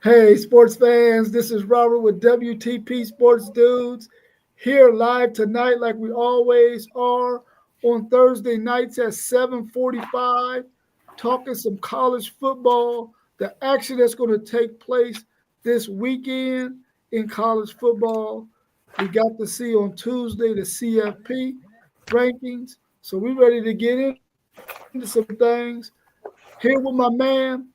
Hey, sports fans, this is Robert with WTP Sports Dudes here live tonight, like we always are on Thursday nights at 7:45, talking some college football, the action that's going to take place this weekend in college football. We got to see on Tuesday the CFP rankings, so we're ready to get into some things. Here with my man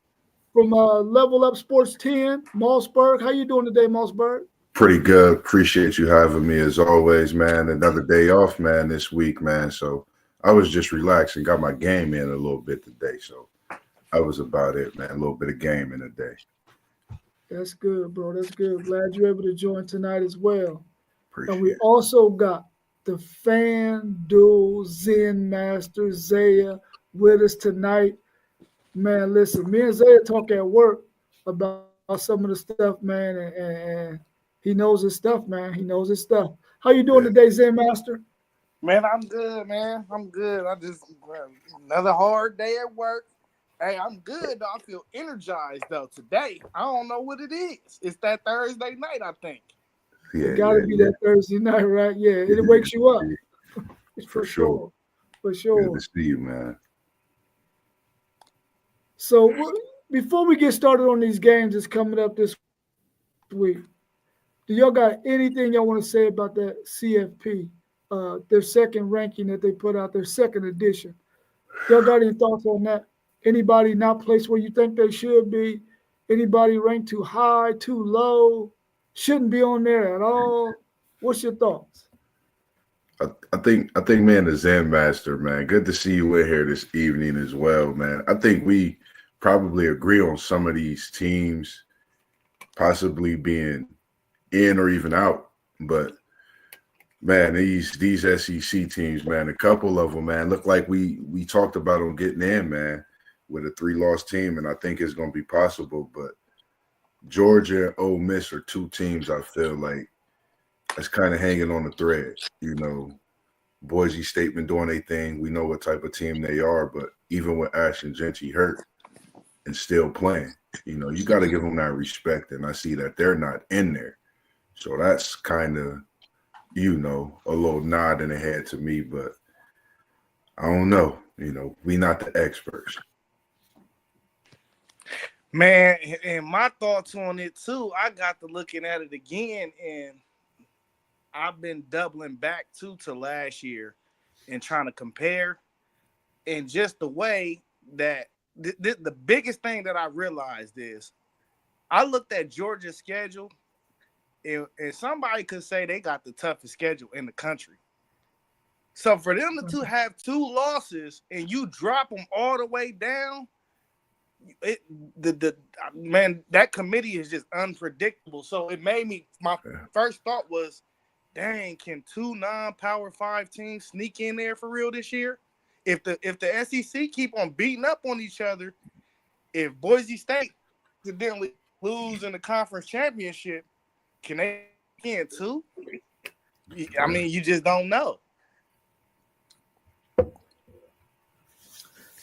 from Level Up Sports 10, Mossberg. How you doing today, Mossberg? Pretty good. Appreciate you having me as always, man. Another day off, man, this week, man. So I was just relaxing, got my game in a little bit today. So that was about it, man. A little bit of game in a day. That's good, bro. That's good. Glad you're able to join tonight as well. And we Appreciate also got the FanDuel Zen Master Zaya with us tonight. Man, listen, me and Zaya talk at work about some of the stuff, man, and he knows his stuff, man. He knows his stuff. How you doing it. today, Zen Master? Man, I'm good, man. I'm good. Another hard day at work. Hey, I'm good though. I feel energized though today. I don't know what it is. It's that Thursday night, I think. It Yeah, got to yeah, be yeah. that Thursday night, right? Yeah, Yeah, it wakes you up for for sure. sure, for Good to sure. see you, man. So before we get started on these games that's coming up this week, do y'all got anything y'all want to say about that CFP, their second ranking that they put out, their second edition? Y'all got any thoughts on that? Anybody not placed where you think they should be? Anybody ranked too high, too low? Shouldn't be on there at all? What's your thoughts? I think, man, the Zen Master, man. Good to see you in here this evening as well, man. I think we probably agree on some of these teams possibly being in or even out. But man, these SEC teams, man, a couple of them, man, look like we talked about them getting in, man, with a 3-loss team, and I think it's going to be possible. But Georgia and Ole Miss are two teams I feel like it's kind of hanging on the thread. You know, Boise State been doing their thing. We know what type of team they are, but even with Ashton Genty hurt and still playing, you know, you got to give them that respect. And I see that they're not in there, so that's kind of, you know, a little nod in the head to me, but I don't know. You know, we not the experts. Man, and my thoughts on it too, I got to looking at it again, and I've been doubling back to last year and trying to compare, and just the way that the biggest thing that I realized is I looked at Georgia's schedule, and somebody could say they got the toughest schedule in the country. So for them to have 2 losses and you drop them all the way down, it the man, that committee is just unpredictable. So it made me, my first thought was, dang, can 2 non-power 5 teams sneak in there for real this year? If the SEC keep on beating up on each other, if Boise State accidentally lose in the conference championship, can they in too? I mean, you just don't know.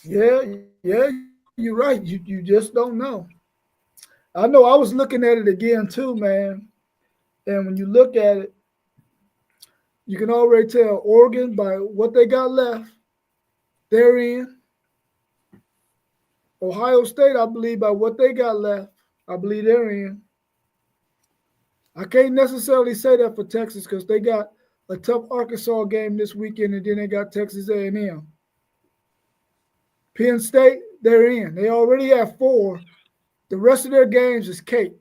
Yeah, you're right. You just don't know. I know I was looking at it again too, man. And when you look at it, you can already tell Oregon by what they got left, they're in. Ohio State, I believe, by what they got left, I believe they're in. I can't necessarily say that for Texas because they got a tough Arkansas game this weekend, and then they got Texas A&M. Penn State, they're in. They already have 4. The rest of their games is cake.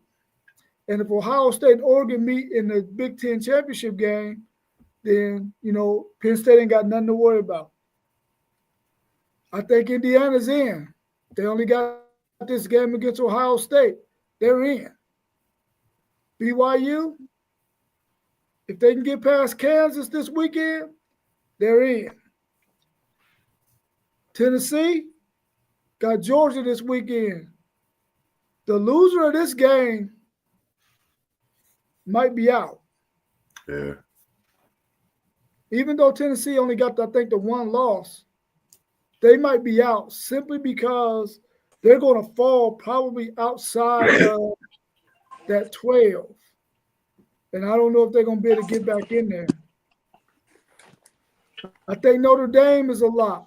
And if Ohio State and Oregon meet in the Big Ten championship game, then, you know, Penn State ain't got nothing to worry about. I think Indiana's in. They only got this game against Ohio State. They're in. BYU, if they can get past Kansas this weekend, they're in. Tennessee got Georgia this weekend. The loser of this game might be out. Yeah. Even though Tennessee only got, I think, the 1 loss, they might be out simply because they're going to fall probably outside of that 12. And I don't know if they're going to be able to get back in there. I think Notre Dame is a lot.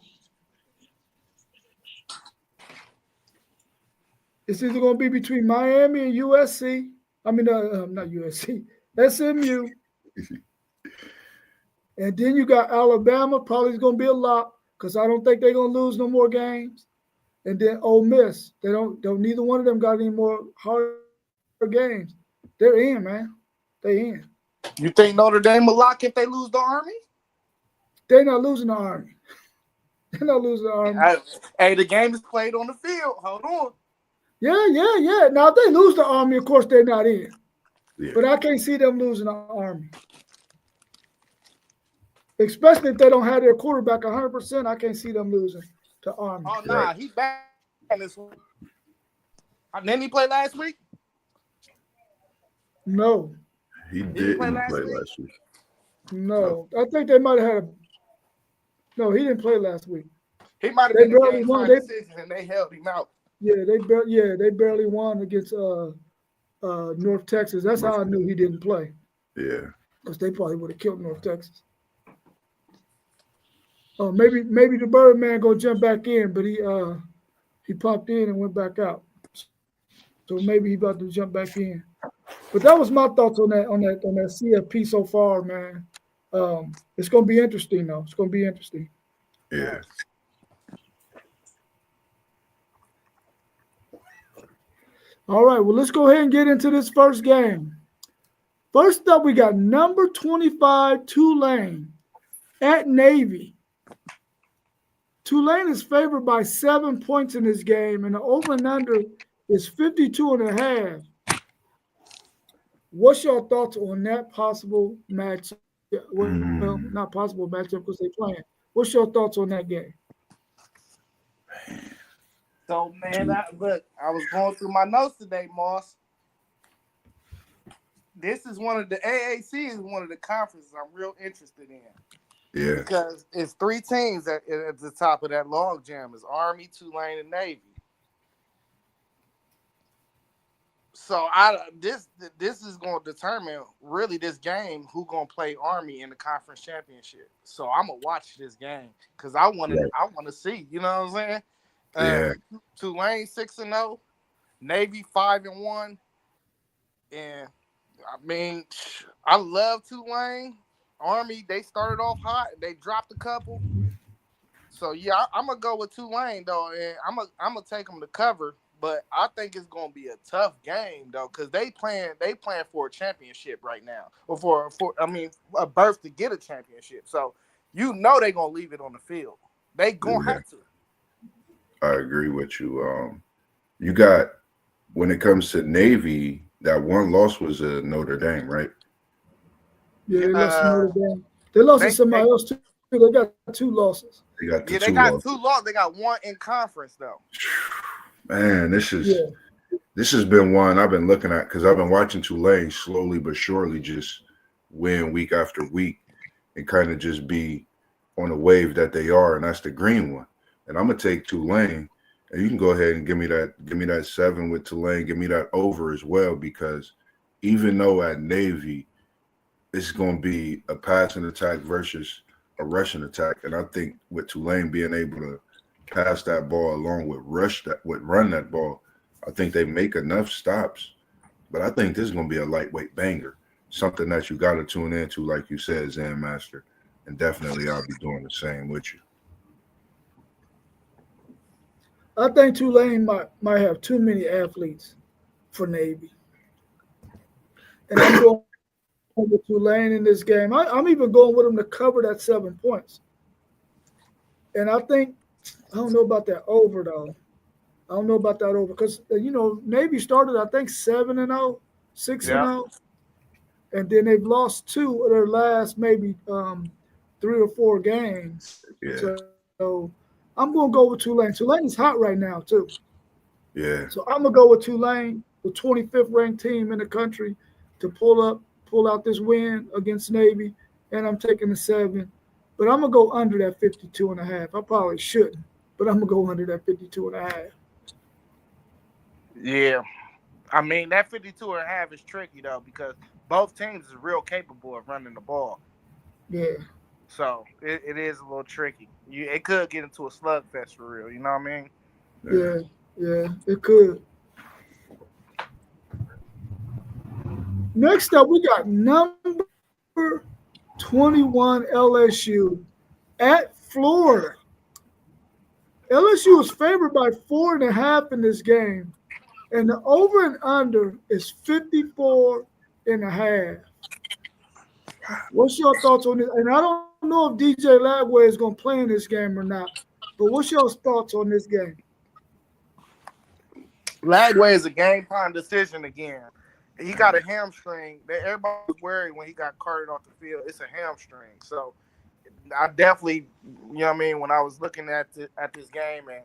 It's either going to be between Miami and USC. I mean, not USC, SMU. And then you got Alabama, probably going to be a lot because I don't think they're going to lose no more games. And then Ole Miss, they don't. Neither one of them got any more hard games. They're in, man. They in. You think Notre Dame will lock if they lose the Army? They're not losing the Army. They're not losing the Army. Hey, the game is played on the field. Hold on. Yeah. Now, if they lose the Army, of course, they're not in. Yeah. But I can't see them losing the Army. Especially if they don't have their quarterback 100%, I can't see them losing to Army. Oh, nah, he back this week. Didn't he play last week? No. He didn't play last week. No. I think they might have had No, he didn't play last week. He might have They been the barely game won. time decision, and they held him out. Yeah, they barely won against North Texas. That's how I knew he didn't play. Yeah. Because they probably would have killed North Texas. Oh, maybe the Birdman gonna jump back in, but he popped in and went back out. So maybe he about to jump back in. But that was my thoughts on that CFP so far, man. It's gonna be interesting though. It's gonna be interesting. Yeah. All right, well, let's go ahead and get into this first game. First up, we got number 25 Tulane at Navy. Tulane is favored by 7 points in this game, and the over and under is 52.5. What's your thoughts on that possible match? Well, not possible matchup because they're playing. What's your thoughts on that game? So, man, I was going through my notes today, Moss. This is one of the AAC is one of the conferences I'm real interested in. Yeah. Because it's 3 teams at the top of that log jam. It's Army, Tulane, and Navy. So this is going to determine really this game who going to play Army in the conference championship. So I'm gonna watch this game because I want to see. You know what I'm saying? Tulane 6-0, Navy 5-1, and I mean I love Tulane. Army, they started off hot. They dropped a couple. So, yeah, I'm going to go with Tulane, though, and I'm gonna take them to cover. But I think it's going to be a tough game, though, because they playing for a championship right now. Or for a berth to get a championship. So, you know they're going to leave it on the field. They going to have to. I agree with you. You got, when it comes to Navy, that one loss was Notre Dame, right? Yeah, they lost to Notre Dame. They lost to somebody else too. They got 2 losses. They got 2 losses. They got 1 in conference though. Man, this has been one I've been looking at because I've been watching Tulane slowly but surely just win week after week and kind of just be on the wave that they are, and that's the green one. And I'm gonna take Tulane, and you can go ahead and give me that 7 with Tulane. Give me that over as well because even though at Navy it's going to be a passing attack versus a rushing attack. And I think with Tulane being able to pass that ball along with run that ball, I think they make enough stops. But I think this is going to be a lightweight banger, something that you got to tune into, like you said, Zen Master. And definitely I'll be doing the same with you. I think Tulane might have too many athletes for Navy. And I'm going with Tulane in this game. I'm even going with them to cover that 7 points. And I don't know about that over, though. I don't know about that over because, Navy started, I think, 7-0, 6-0. And then they've lost 2 of their last maybe 3 or 4 games. Yeah. So I'm going to go with Tulane. Tulane is hot right now, too. Yeah. So I'm going to go with Tulane, the 25th ranked team in the country, to pull out this win against Navy, and I'm taking the 7. But I'm going to go under that 52.5. I probably shouldn't, but I'm going to go under that 52.5. Yeah. I mean, that 52.5 is tricky though because both teams is real capable of running the ball. Yeah. So it is a little tricky. It could get into a slugfest for real. You know what I mean? Yeah, it could. Next up, we got number 21 LSU at Florida. LSU is favored by 4.5 in this game, and the over and under is 54.5. What's your thoughts on this? And I don't know if DJ Lagway is going to play in this game or not, but what's your thoughts on this game? Lagway is a game time decision again. He got a hamstring. Everybody was worried when he got carted off the field. It's a hamstring. So I definitely, you know what I mean, when I was looking at this game and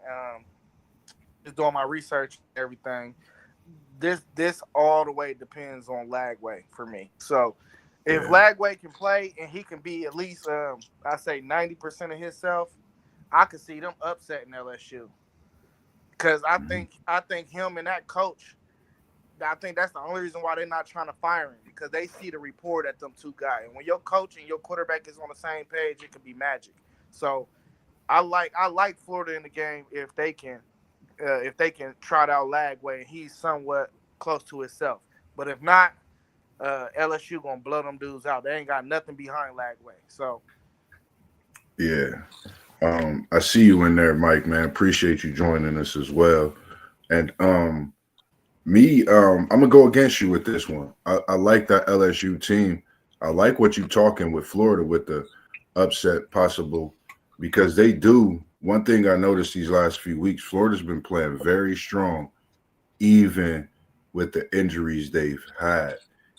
just doing my research and everything, this all the way depends on Lagway for me. So if Lagway can play and he can be at least, I say 90% of himself, I could see them upsetting LSU. Because I think him and that coach, I think that's the only reason why they're not trying to fire him, because they see the rapport that them two guys. And when your coach and your quarterback is on the same page, it can be magic. So I like Florida in the game if they can trot out Lagway and he's somewhat close to himself. But if not, LSU gonna blow them dudes out. They ain't got nothing behind Lagway. So yeah. I see you in there, Mike, man. Appreciate you joining us as well. And I'm gonna go against you with this one. I like that LSU team. I like what you're talking with Florida with the upset possible, because they do. One thing I noticed these last few weeks, Florida's been playing very strong, even with the injuries they've had.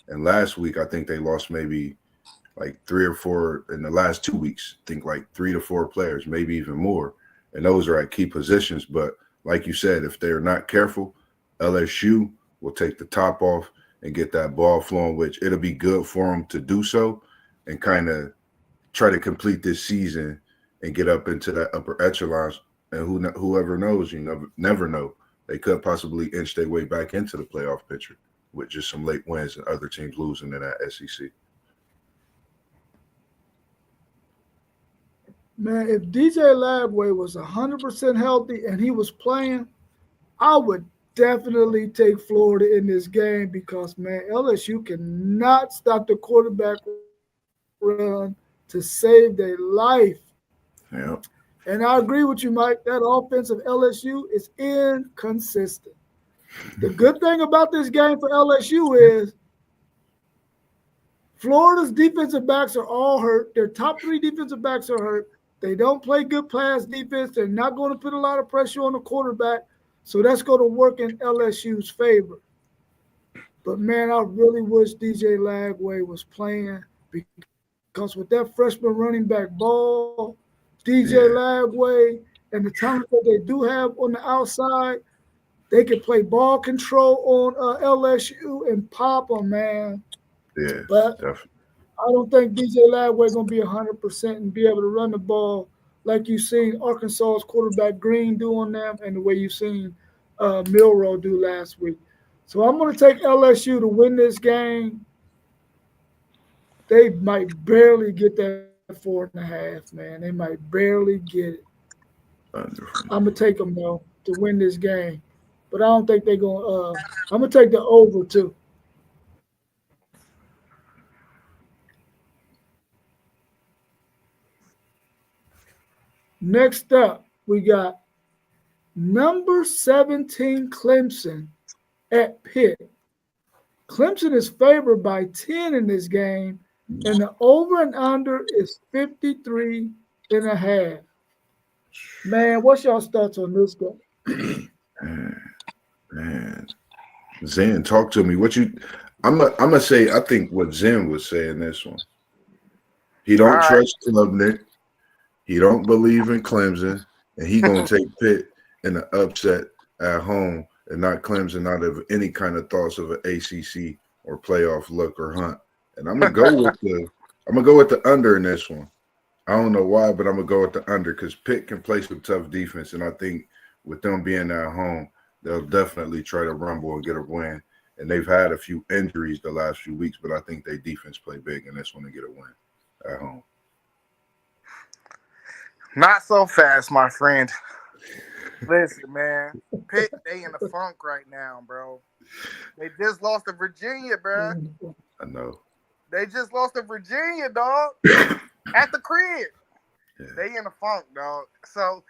And last week, I think they lost maybe like 3 or 4 in the last 2 weeks. I think like 3 to 4 players, maybe even more. And those are at key positions. But like you said, if they're not careful, LSU will take the top off and get that ball flowing, which it'll be good for them to do so and kind of try to complete this season and get up into that upper echelons. And whoever knows, you never know. They could possibly inch their way back into the playoff picture with just some late wins and other teams losing in that SEC. Man, if DJ Lagway was 100% healthy and he was playing, I would definitely take Florida in this game because, man, LSU cannot stop the quarterback run to save their life. Yeah. And I agree with you, Mike. That offense of LSU is inconsistent. The good thing about this game for LSU is Florida's defensive backs are all hurt. Their top 3 defensive backs are hurt. They don't play good pass defense. They're not going to put a lot of pressure on the quarterback. So that's going to work in LSU's favor. But, man, I really wish DJ Lagway was playing because with that freshman running back ball, DJ Lagway, and the talent that they do have on the outside, they can play ball control on LSU and pop them, man. Yeah, but definitely. I don't think DJ Lagway going to be 100% and be able to run the ball like you've seen Arkansas's quarterback Green do on them and the way you've seen Milroe do last week. So I'm going to take LSU to win this game. They might barely get that 4.5, man. They might barely get it. I'm going to take them, though, to win this game. But I don't think they're going to I'm going to take the over, too. Next up, we got number 17 Clemson at Pitt. Clemson is favored by 10 in this game, and the over and under is 53.5. Man, what's y'all's thoughts on this game? Man, Zen, talk to me. I'm gonna say I think what Zen was saying this one. He don't trust Klubnik. He don't believe in Clemson, and he gonna take Pitt in an upset at home and not Clemson out of any kind of thoughts of an ACC or playoff look or hunt. And I'm gonna go with the under in this one. I don't know why, but I'm gonna go with the under because Pitt can play some tough defense, and I think with them being at home, they'll definitely try to rumble and get a win. And they've had a few injuries the last few weeks, but I think their defense played big in this one to get a win at home. Not so fast, my friend. Listen, man. Pitt, they in the funk right now, bro. They just lost to Virginia, bro. I know. They just lost to Virginia, dog. At the crib. Yeah. They in the funk, dog. So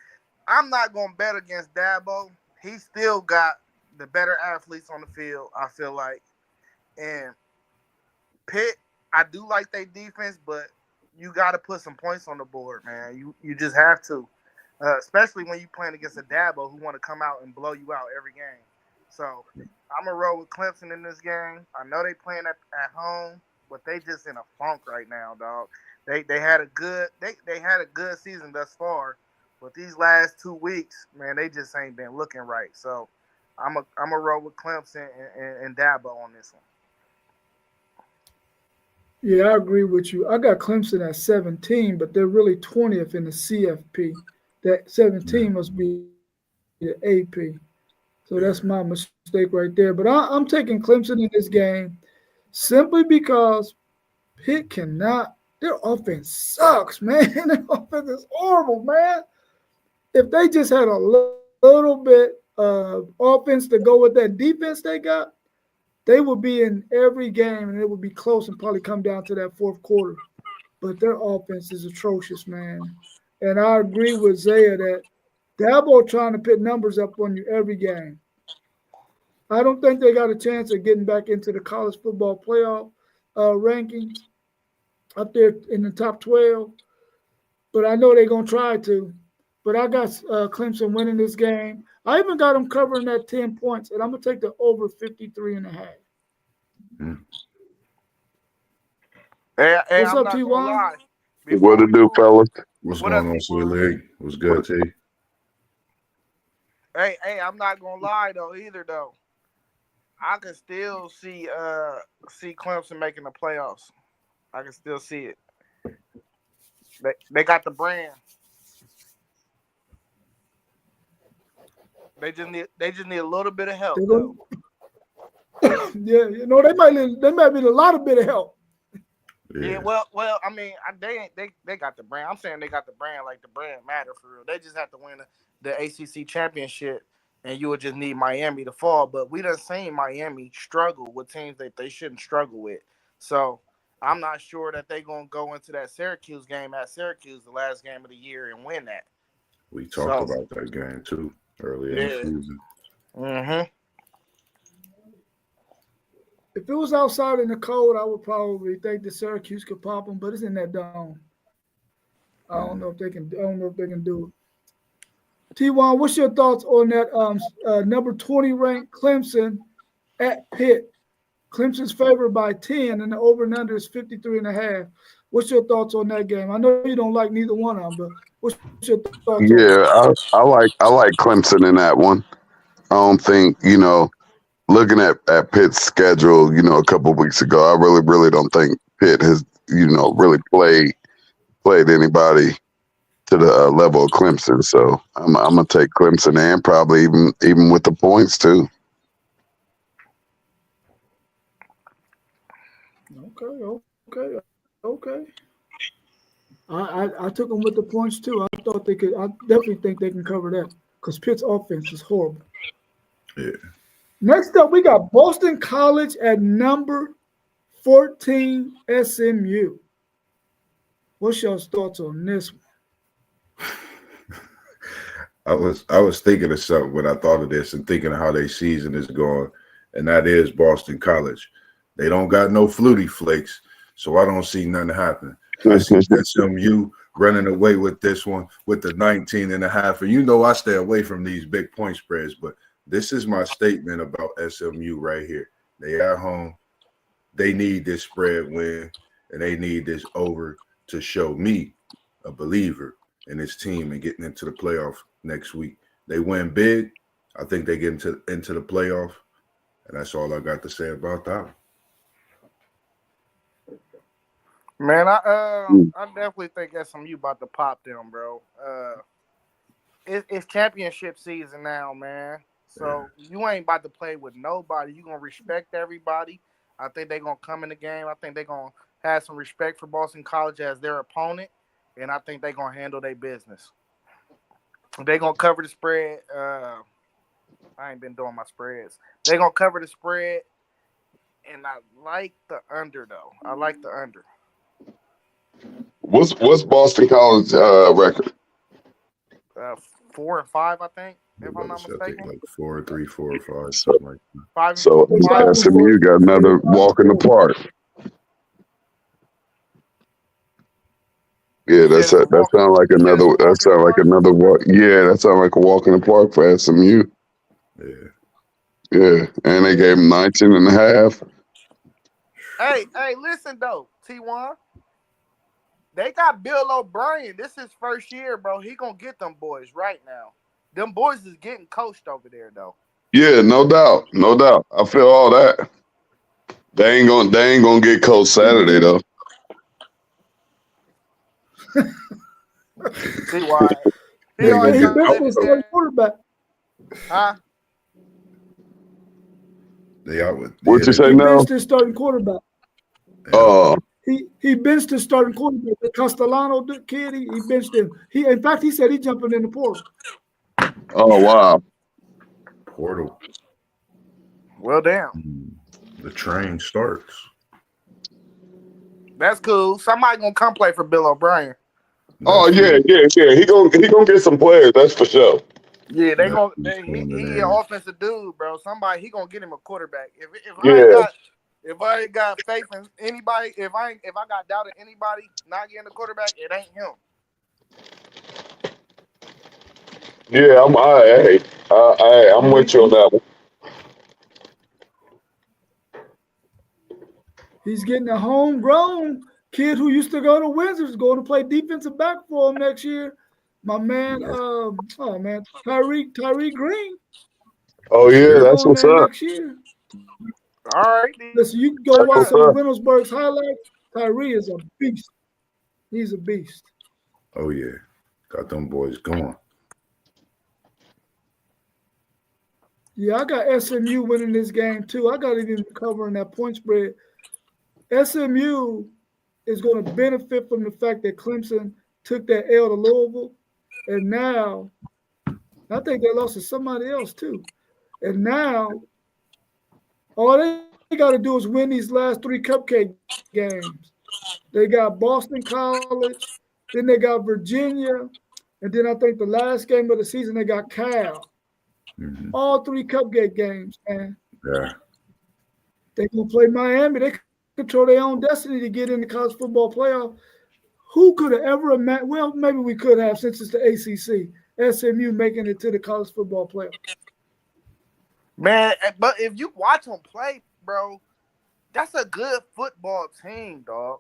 I'm not gonna bet against Dabo. He still got the better athletes on the field, I feel like. And Pitt, I do like their defense, but you got to put some points on the board, man. You just have to, especially when you playing against a Dabo who want to come out and blow you out every game. So I'm gonna roll with Clemson in this game. I know they playing at home, but they just in a funk right now, dog. They had a good they had a good season thus far, but these last 2 weeks, man, they just ain't been looking right. So I'm a roll with Clemson and Dabo on this one. Yeah, I agree with you. I got Clemson at 17, but they're really 20th in the CFP. That 17 must be the AP. So that's my mistake right there. But I'm taking Clemson in this game simply because Pitt cannot. Their offense sucks, man. Their offense is horrible, man. If they just had a little bit of offense to go with that defense they got, they would be in every game and it would be close and probably come down to that fourth quarter. But their offense is atrocious, man. And I agree with Zaya that Dabo trying to put numbers up on you every game. I don't think they got a chance of getting back into the college football playoff rankings up there in the top 12. But I know they're going to try to. But I got Clemson winning this game. I even got them covering that 10 points, and I'm going to take the over 53.5. Hey, What's I'm up, not T1? gonna lie. What to do, fellas? What's What going up, on, T1? League? What's good, T? Hey, I'm not gonna lie though. I can still see Clemson making the playoffs. I can still see it. They got the brand. They just need a little bit of help. Yeah, they might need a lot of bit of help. Yeah, well, I mean, they got the brand. I'm saying they got the brand, like the brand matter for real. They just have to win the ACC championship, and you would just need Miami to fall. But we done seen Miami struggle with teams that they shouldn't struggle with. So I'm not sure that they're gonna go into that Syracuse game at Syracuse, the last game of the year, and win that. We talked about that game too earlier in the season. Mm-hmm. If it was outside in the cold, I would probably think that Syracuse could pop them, but it's in that dome. I don't know if they can. I don't know if they can do it. T1, what's your thoughts on that number 20 ranked Clemson at Pitt? Clemson's favored by 10, and the over and under is 53.5. What's your thoughts on that game? I know you don't like neither one of them, but what's your thoughts? Yeah, I like Clemson in that one. I don't think looking at Pitt's schedule, a couple of weeks ago, I really don't think Pitt has really played anybody to the level of Clemson. So I'm gonna take Clemson and probably even with the points too. Okay. I took them with the points too. I thought they could. I definitely think they can cover that because Pitt's offense is horrible. Yeah. Next up, we got Boston College at number 14, SMU. What's your thoughts on this one? I was thinking of something when I thought of this and thinking of how their season is going, and that is Boston College. They don't got no flutie flakes, so I don't see nothing happen. I see SMU running away with this one with the 19.5. And I stay away from these big point spreads, but this is my statement about SMU right here. They at home. They need this spread win, and they need this over to show me a believer in this team and getting into the playoff next week. They win big. I think they get into the playoff, and that's all I got to say about that. Man, I definitely think SMU about to pop them, bro. It's championship season now, man. So you ain't about to play with nobody. You gonna respect everybody. I think they're gonna come in the game. I think they're gonna have some respect for Boston College as their opponent, and I think they're gonna handle their business. They're gonna cover the spread. I ain't been doing my spreads. They're gonna cover the spread, and I like the under though. I like the under. What's Boston College record? 4 and 5, I think, if I'm not I think mistaken. like 4, 3, 4, or 5, something like that. 5 So and 5. SMU got another walk in the park. Yeah, that sounds like another. That sounds like another walk. Yeah, that sounds like a walk in the park for SMU. Yeah. Yeah, and they gave him 19 and a half. Hey, listen though, T1. They got Bill O'Brien. This is his first year, bro. He gonna get them boys right now. Them boys is getting coached over there, though. Yeah, no doubt, no doubt. I feel all that. They ain't gonna get coached Saturday though. See why? He been to starting quarterback. Huh? They out with. What you say He now? benched his starting quarterback. He benched his starting quarterback. The Castellano kid, he benched him. In fact, he said he jumping in the portal. Oh wow. Portal. Well, damn. The train starts. That's cool. Somebody gonna come play for Bill O'Brien. Oh yeah. He gonna get some players. That's for sure. Yeah, he an offensive dude, bro. He gonna get him a quarterback. If I ain't got faith in anybody, if I got doubt in anybody not getting a quarterback, it ain't him. Yeah, I'm with you on that one. He's getting a homegrown kid who used to go to Wizards, going to play defensive back for him next year. My man, Tyree Green. Oh yeah, that's what's up. Next year. All right. Listen, you can go watch some of Reynoldsburg's highlights. Tyree is a beast. He's a beast. Oh yeah, got them boys going. Yeah, I got SMU winning this game too. I got it even covering that point spread. SMU is going to benefit from the fact that Clemson took that L to Louisville, and now I think they lost to somebody else too. And now all they got to do is win these last 3 cupcake games. They got Boston College, then they got Virginia, and then I think the last game of the season they got Cal. Mm-hmm. All 3 cupcake games, man. Yeah. They gonna play Miami. They control their own destiny to get in the college football playoff. Who could have ever imagined? Well, maybe we could have since it's the ACC. SMU making it to the college football playoff. Man, but if you watch them play, bro, that's a good football team, dog.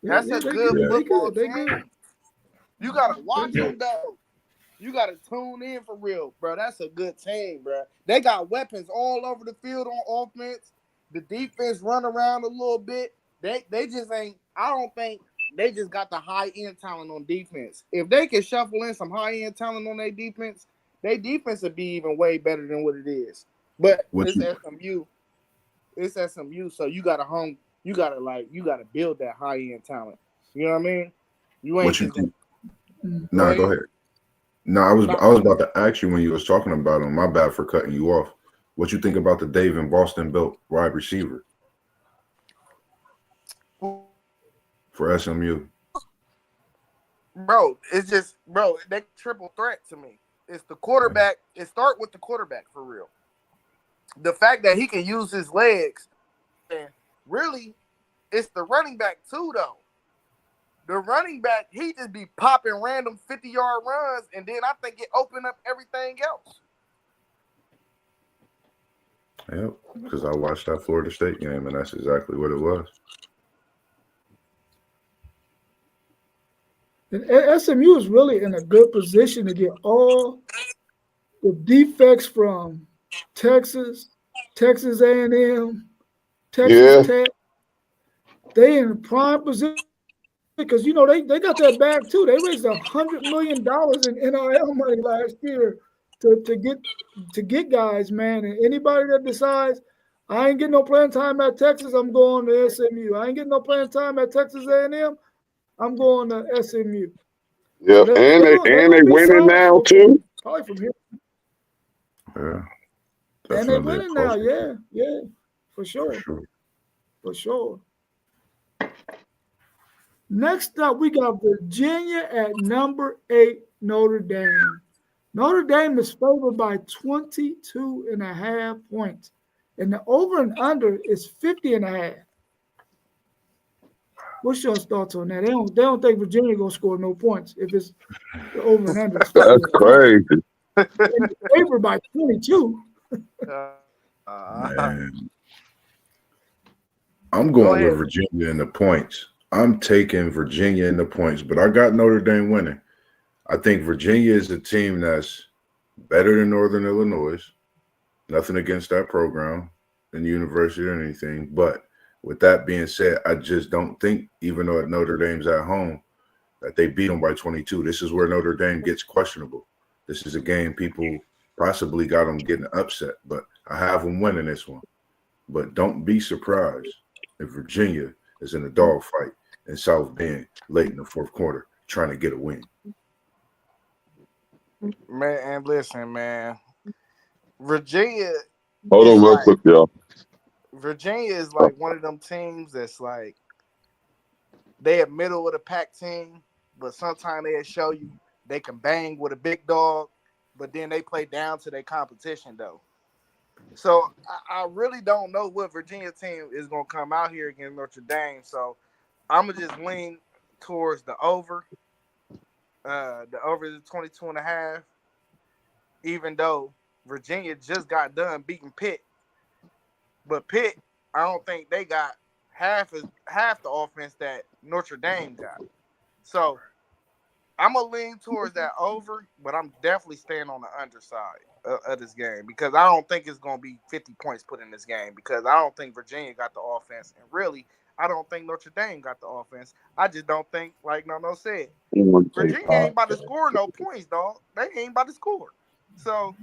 That's a good football team. You gotta watch them though. You gotta tune in for real, bro. That's a good team, bro. They got weapons all over the field on offense. The defense run around a little bit. They just ain't. I don't think they just got the high end talent on defense. If they can shuffle in some high end talent on their defense would be even way better than what it is. But it's SMU. It's SMU, so you gotta build that high end talent. You know what I mean? You ain't. What you think? No, go ahead. No, I was about to ask you when you was talking about him. My bad for cutting you off. What you think about the Dave and Boston built wide receiver for SMU? Bro, it's just they triple threat to me. It's the quarterback. It start with the quarterback for real. The fact that he can use his legs, and really, it's the running back too, though. The running back, he just be popping random 50-yard runs, and then I think it opened up everything else. Yep, because I watched that Florida State game, and that's exactly what it was. And SMU is really in a good position to get all the defects from Texas A&M, Texas Tech. They in a prime position because, they got that bag too. They raised $100 million in NIL money last year to get guys, man. And anybody that decides I ain't getting no playing time at Texas, I'm going to SMU. I ain't getting no playing time at Texas A&M, I'm going to SMU. Yeah, So and they winning now too. Probably from here. Yeah. And they winning now, yeah, for sure. For sure. Next up, we got Virginia at number 8, Notre Dame. Notre Dame is favored by 22.5 points. And the over and under is 50.5. What's your thoughts on that? They don't think Virginia gonna score no points if it's the over and under. That's crazy. Favored by 22. Man. I'm going with Virginia in the points. I'm taking Virginia in the points, but I got Notre Dame winning. I think Virginia is a team that's better than Northern Illinois. Nothing against that program and university or anything. But with that being said, I just don't think, even though Notre Dame's at home, that they beat them by 22. This is where Notre Dame gets questionable. This is a game people possibly got them getting upset, but I have them winning this one. But don't be surprised if Virginia is in a dogfight in South Bend late in the fourth quarter trying to get a win. Man, and listen, man. Virginia. Hold on real quick, y'all. Virginia is like one of them teams that's like they a middle of the pack team, but sometimes they'll show you they can bang with a big dog, but then they play down to their competition though. So I really don't know what Virginia team is gonna come out here against Notre Dame. So I'm gonna just lean towards the over. The over is 22.5. Even though Virginia just got done beating Pitt. But Pitt, I don't think they got half the offense that Notre Dame got. So I'm gonna lean towards that over, but I'm definitely staying on the underside of this game because I don't think it's gonna be 50 points put in this game because I don't think Virginia got the offense, and really, I don't think Notre Dame got the offense. I just don't think, like Nono said, Virginia ain't about to score no points, dog. They ain't about to score. So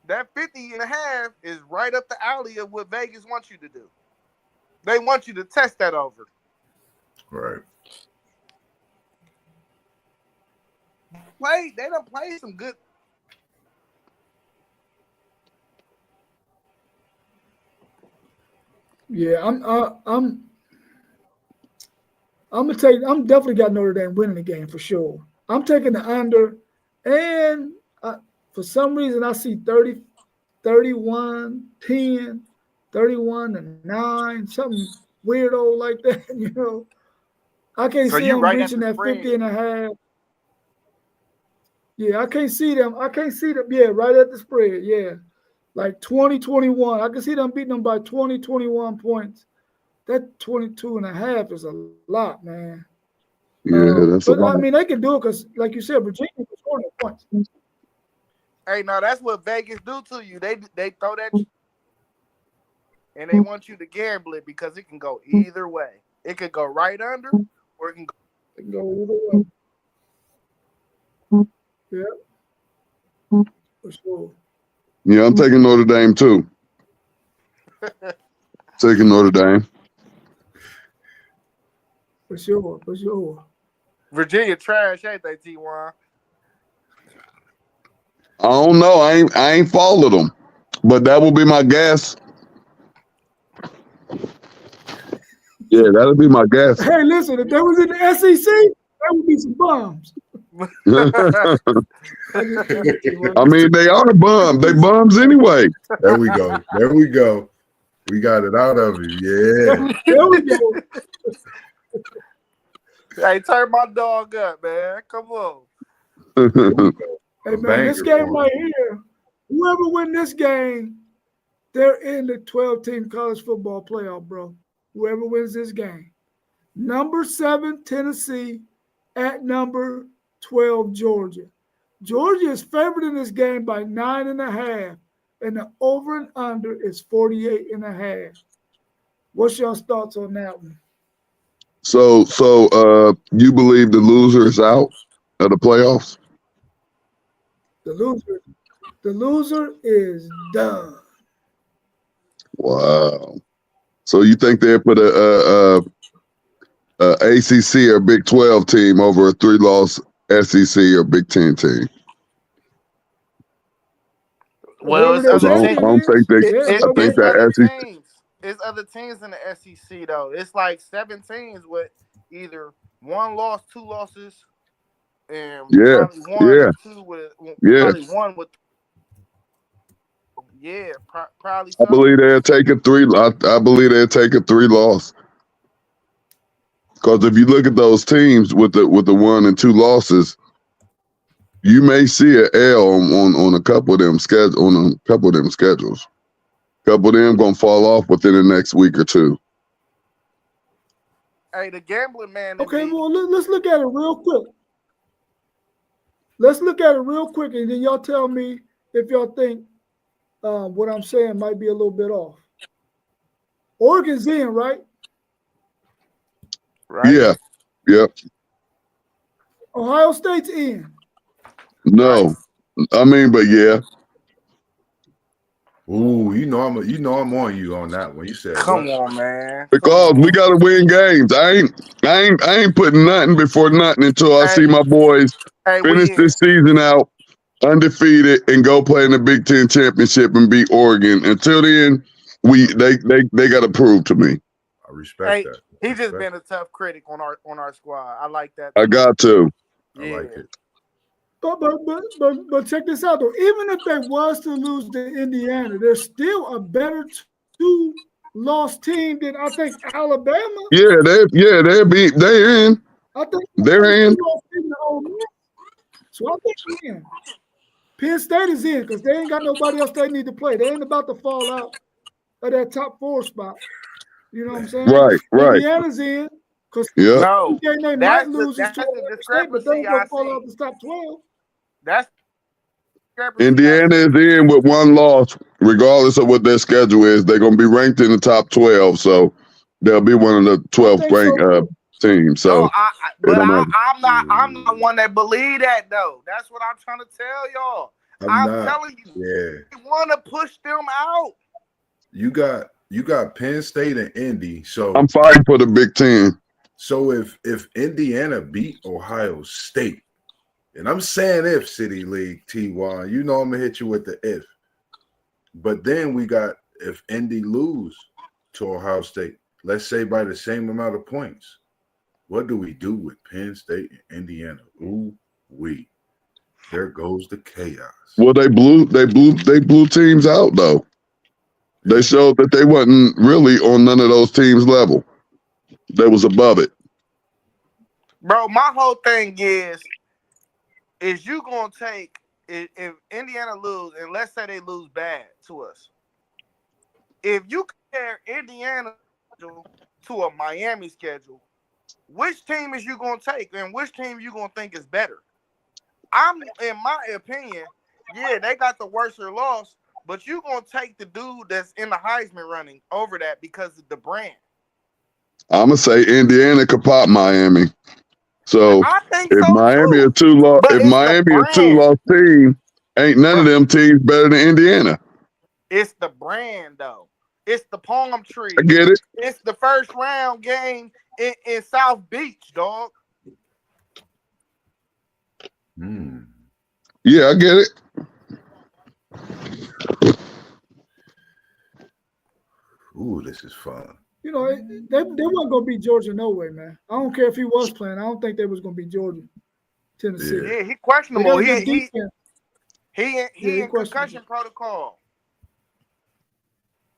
that 50.5 is right up the alley of what Vegas wants you to do. They want you to test that over. Right. They done played some good. Yeah, I'm definitely got Notre Dame winning the game for sure. I'm taking the under, and for some reason I see 30, 31, 10, 31-9, something weirdo like that, you know. I can't see them reaching that 50.5. Yeah, I can't see them. Yeah, right at the spread. Yeah. Like 20-21. I can see them beating them by 20-21 points. That 22.5 is a lot, man. Yeah, that's a lot. I mean, they can do it because, like you said, Virginia can score no points. Hey, now that's what Vegas do to you. They throw that, and they want you to gamble it because it can go either way. It could go right under, or it can go either way. Yeah, for sure. Yeah, I'm taking Notre Dame too. Taking Notre Dame. For sure. Virginia trash, ain't they, T1? I don't know. I ain't followed them, but that will be my guess. Yeah, that'll be my guess. Hey, listen, if they was in the SEC, that would be some bums. I mean, they are bums. They bums anyway. There we go. We got it out of you. Yeah. There we go. Hey, turn my dog up, man. Come on. Hey, man, this game right here, whoever win this game, they're in the 12-team college football playoff, bro. Whoever wins this game. Number 7, Tennessee, at number 12, Georgia. Georgia is favored in this game by 9.5, and the over and under is 48.5. What's your thoughts on that one? So you believe the loser is out of the playoffs? The loser The loser is done. Wow. So you think they'll put a ACC or Big 12 team over a 3-loss SEC or Big 10 team? Well, it's Whoever other that I teams. don't think they. Yeah, I whoever think It's that other that SEC. teams. It's other teams in the SEC though. It's like 7 teams with either 1 loss, 2 losses, and Yeah, probably 1 yeah, or 2 with yeah. probably 1 with. Yeah, probably I so. believe they'll take a 3. I believe they'll take a 3-loss. Because if you look at those teams with the 1 and 2 losses, you may see an L on a couple of them schedules. Couple of them gonna fall off within the next week or 2. Hey, the gambling man. in Okay, me- well, let's look at it real quick. Let's look at it real quick, and then y'all tell me if y'all think what I'm saying might be a little bit off. Oregon's in, right? right? Yeah, yep. Ohio State's in. No, I mean, but yeah. Ooh, you know I'm on you on that one. You said Come what? on, man. Because we gotta win games. I ain't putting nothing before nothing until I see my boys Hey, finish we this season out undefeated and go play in the Big Ten championship and beat Oregon. Until then, they gotta prove to me. I respect Hey, that. he's just Respect. been a tough critic on our squad. I like that. I got to. I like it. But check this out though. Even if they was to lose to Indiana, there's still a better 2-loss team than I think Alabama. Yeah, they're in. I think They're in. So I think they're in. Penn State is in because they ain't got nobody else they need to play. They ain't about to fall out of that top 4 spot. You know what I'm saying? Right. Indiana's in because Yeah. No, they might that's lose the to Ohio State, but discrepancy they ain't I gonna fall see. out the top 12. That's the discrepancy I Indiana see. is in with 1 loss, regardless of what their schedule is. They're gonna be ranked in the top 12, so they'll be one of the 12th ranked teams. So No, it don't matter. I'm not one that believe that though. That's what I'm trying to tell y'all. I'm not. telling you, Yeah. we want to push them out. You got Penn State and Indy. So I'm fighting for the Big Ten. So if Indiana beat Ohio State, and I'm saying if City League, TY, you know I'm gonna hit you with the if. But then we got if Indy lose to Ohio State, let's say by the same amount of points, what do we do with Penn State and Indiana? Ooh, there goes the chaos. Well, they blew teams out though. They showed that they wasn't really on none of those teams' level. They was above it. Bro, my whole thing is you gonna take if Indiana lose, and let's say they lose bad to us. If you compare Indiana to a Miami schedule, which team is you gonna take, and which team you gonna think is better? In my opinion, yeah, they got the worser loss, but you gonna take the dude that's in the Heisman running over that because of the brand. I'm gonna say Indiana could pop Miami. So I think if so Miami too. a 2-loss, But if it's Miami the a 2-loss team, ain't none of them teams better than Indiana. It's the brand though. It's the palm tree. I get it. It's the first round game in South Beach, dog. Yeah, I get it. Ooh, this is fun. You know, they weren't gonna beat Georgia no way, man. I don't care if he was playing. I don't think they was gonna beat Georgia, Tennessee. Yeah, he questionable. He in questionable. concussion protocol.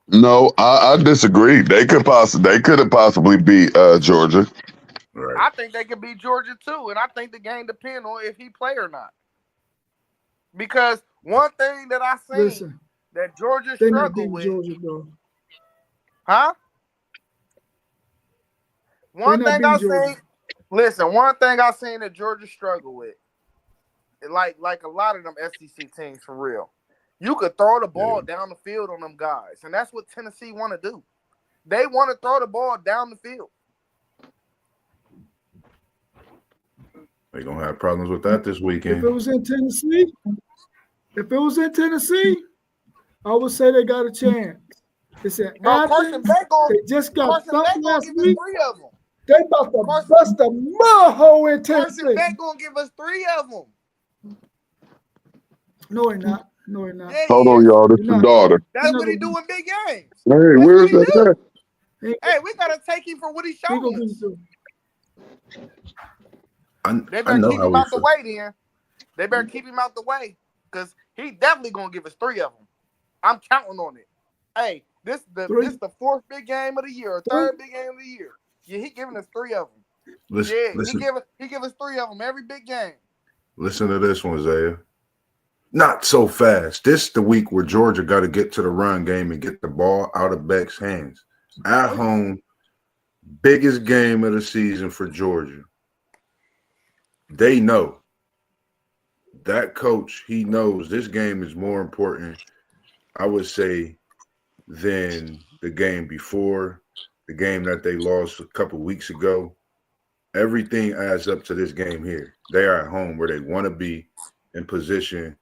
No, I disagree. They could have possibly beat Georgia. Right. I think they could beat Georgia too, and I think the game depends on if he play or not. Because one thing that I seen that Georgia they not struggled beating with, Georgia, bro. huh? One thing I seen. Listen, one thing I seen that Georgia struggled with, like a lot of them SEC teams for real. You could throw the ball down the field on them guys, and that's what Tennessee want to do. They want to throw the ball down the field. They're gonna have problems with that this weekend. If it was in Tennessee, If it was in Tennessee, I would say they got a chance. It's in Bro, Carson Athens. Beck They just got Carson thumped Beck gonna last give us week. 3 of them. They about to Carson- bust a mud hole in Tennessee. Carson Beck gonna give us 3 of them. No, he not. No, he not. Yeah, Hold he on, is. y'all. This the daughter. That's He what he never- do in big games. Hey, That's where's what he that do. at? Hey, we gotta take him for what he's He showing gonna us. be too. They I better know keep how him we out the feel. way then. They better keep him out the way because he definitely gonna give us 3 of them. I'm counting on it. Hey, this the 4th big game of the year, or 3rd big game of the year. Yeah, he giving us 3 of them. Listen, He give us 3 of them every big game. listen to this one, Zaya. Not so fast. This the week where Georgia got to get to the run game and get the ball out of Beck's hands. At home, biggest game of the season for Georgia. They know. That coach, he knows this game is more important, I would say, than the game before, the game that they lost a couple weeks ago. Everything adds up to this game here. They are at home where they want to be in position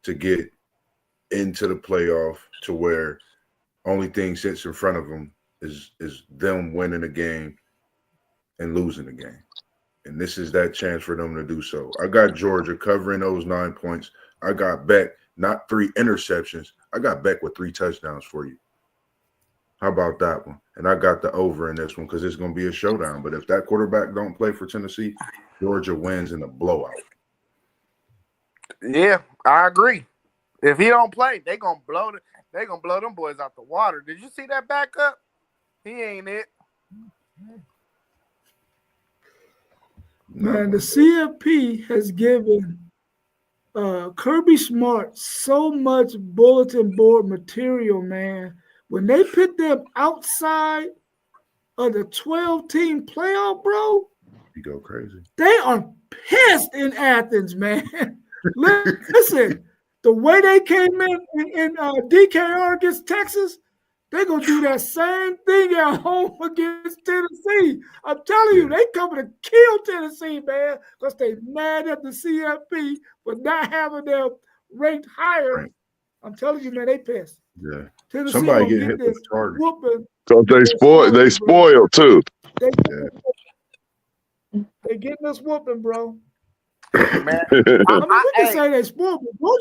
to get into the playoff, to where only thing sits in front of them is them winning the game and losing the game. And this is that chance for them to do so. I got Georgia covering those 9 points. I got Beck, not 3 interceptions. I got Beck with 3 touchdowns for you. How about that one? And I got the over in this one because it's going to be a showdown. But if that quarterback don't play for Tennessee, Georgia wins in a blowout. Yeah, I agree. If he don't play, they gonna blow them boys out the water. Did you see that backup? He ain't it. Man, the CFP has given Kirby Smart so much bulletin board material, man. When they put them outside of the 12-team playoff, bro, You go crazy. they are pissed in Athens, man. Listen, the way they came in DKR against Texas, they're going to do that same thing at home against Tennessee. I'm telling you, they coming to kill Tennessee, man, because they mad at the CFP for not having them ranked higher. Right. I'm telling you, man, they pissed. Yeah. Tennessee Somebody gonna get hit with this a target. whooping. So they spoiled too. They getting this whooping, bro. Man, I mean, we can hey. say they spoiled, but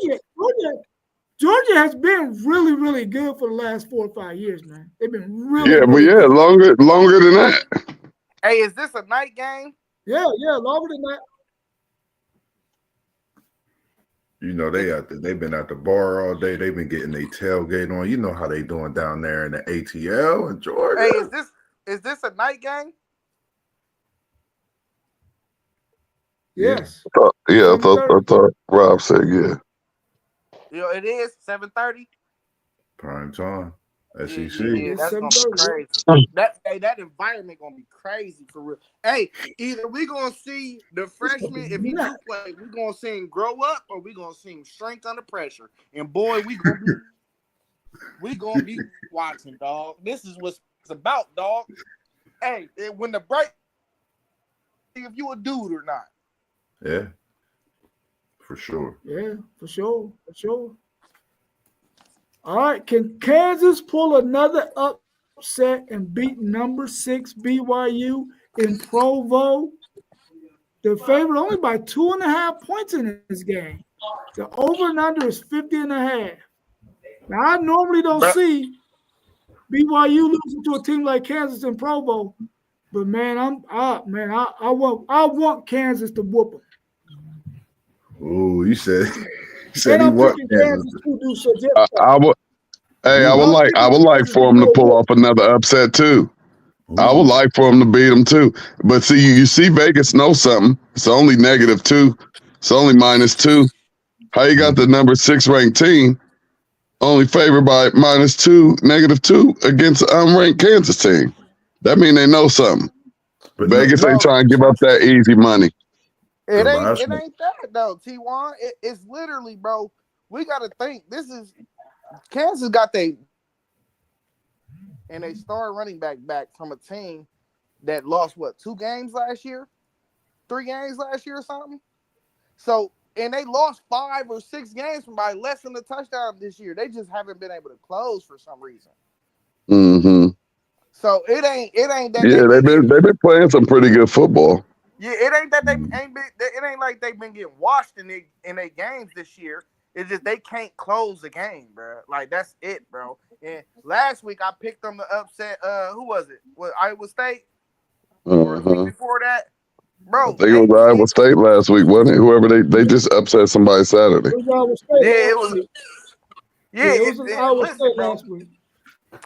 Georgia has been really, really good for the last 4 or 5 years, man. They've been really, Yeah, but really yeah, good. longer than that. Hey, is this a night game? Yeah, longer than that. You know, they've been at the bar all day. They've been getting their tailgate on. You know how they doing down there in the ATL in Georgia. Hey, is this a night game? Yes. Yeah, I thought Rob said yeah. You know, it is 7:30. Prime time. SEC. Yeah, that's gonna be 7:30. crazy. That environment gonna be crazy for real. Hey, either we gonna see the freshman, if he do play, we gonna see him grow up, or we gonna see him shrink under pressure. And boy, we gonna be watching, dog. This is what it's about, dog. Hey, when the break, if you a dude or not. Yeah. For sure. Yeah, for sure. All right, can Kansas pull another upset and beat number 6 BYU in Provo? They're favored only by 2.5 points in this game. The over and under is 50.5. Now, I normally don't see BYU losing to a team like Kansas in Provo, but man, I want Kansas to whoop them. Ooh, you said And he I'm what? picking Kansas to do so. I would like for him to pull off another upset too. I would like for him to beat them too. But see, you see Vegas knows something. It's only -2. It's only -2. How you got the number 6 ranked team only favored by -2, -2 against an unranked Kansas team? That mean they know something. But Vegas ain't trying to give up that easy money. It The ain't last it one. ain't that though, T1. It's literally, bro. We gotta think. This is Kansas got they star running back from a team that lost 2 games last year, 3 games last year or something. So and they lost 5 or 6 games from by less than a touchdown this year. They just haven't been able to close for some reason. Mm-hmm. So it ain't that. Yeah, they've been playing some pretty good football. Yeah, it ain't that they ain't been. It ain't like they've been getting washed in their games this year. It's just they can't close the game, bro. Like that's it, bro. And last week I picked them to upset. Who was it? Was Iowa State? Or the week before that, bro. I think it was Iowa State last week, wasn't it? Whoever they just upset somebody Saturday. It was Iowa State. Yeah, it was. Yeah, it was Iowa State bro, last week.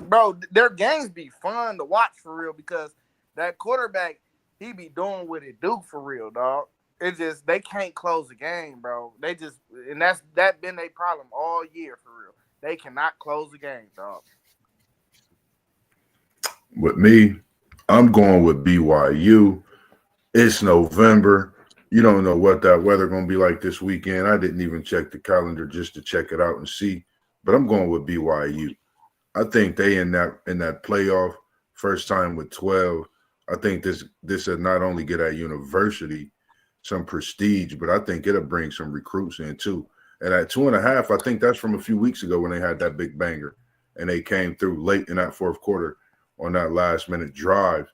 Bro, their games be fun to watch for real because that quarterback, he be doing what it do for real, dog. It's just they can't close the game, bro. They just and that been their problem all year for real. They cannot close the game, dog. With me, I'm going with BYU. It's November. You don't know what that weather going to be like this weekend. I didn't even check the calendar just to check it out and see. But I'm going with BYU. I think they in that playoff first time with 12. I think this will not only get at university some prestige, but I think it'll bring some recruits in too. And at 2.5, I think that's from a few weeks ago when they had that big banger and they came through late in that fourth quarter on that last minute drive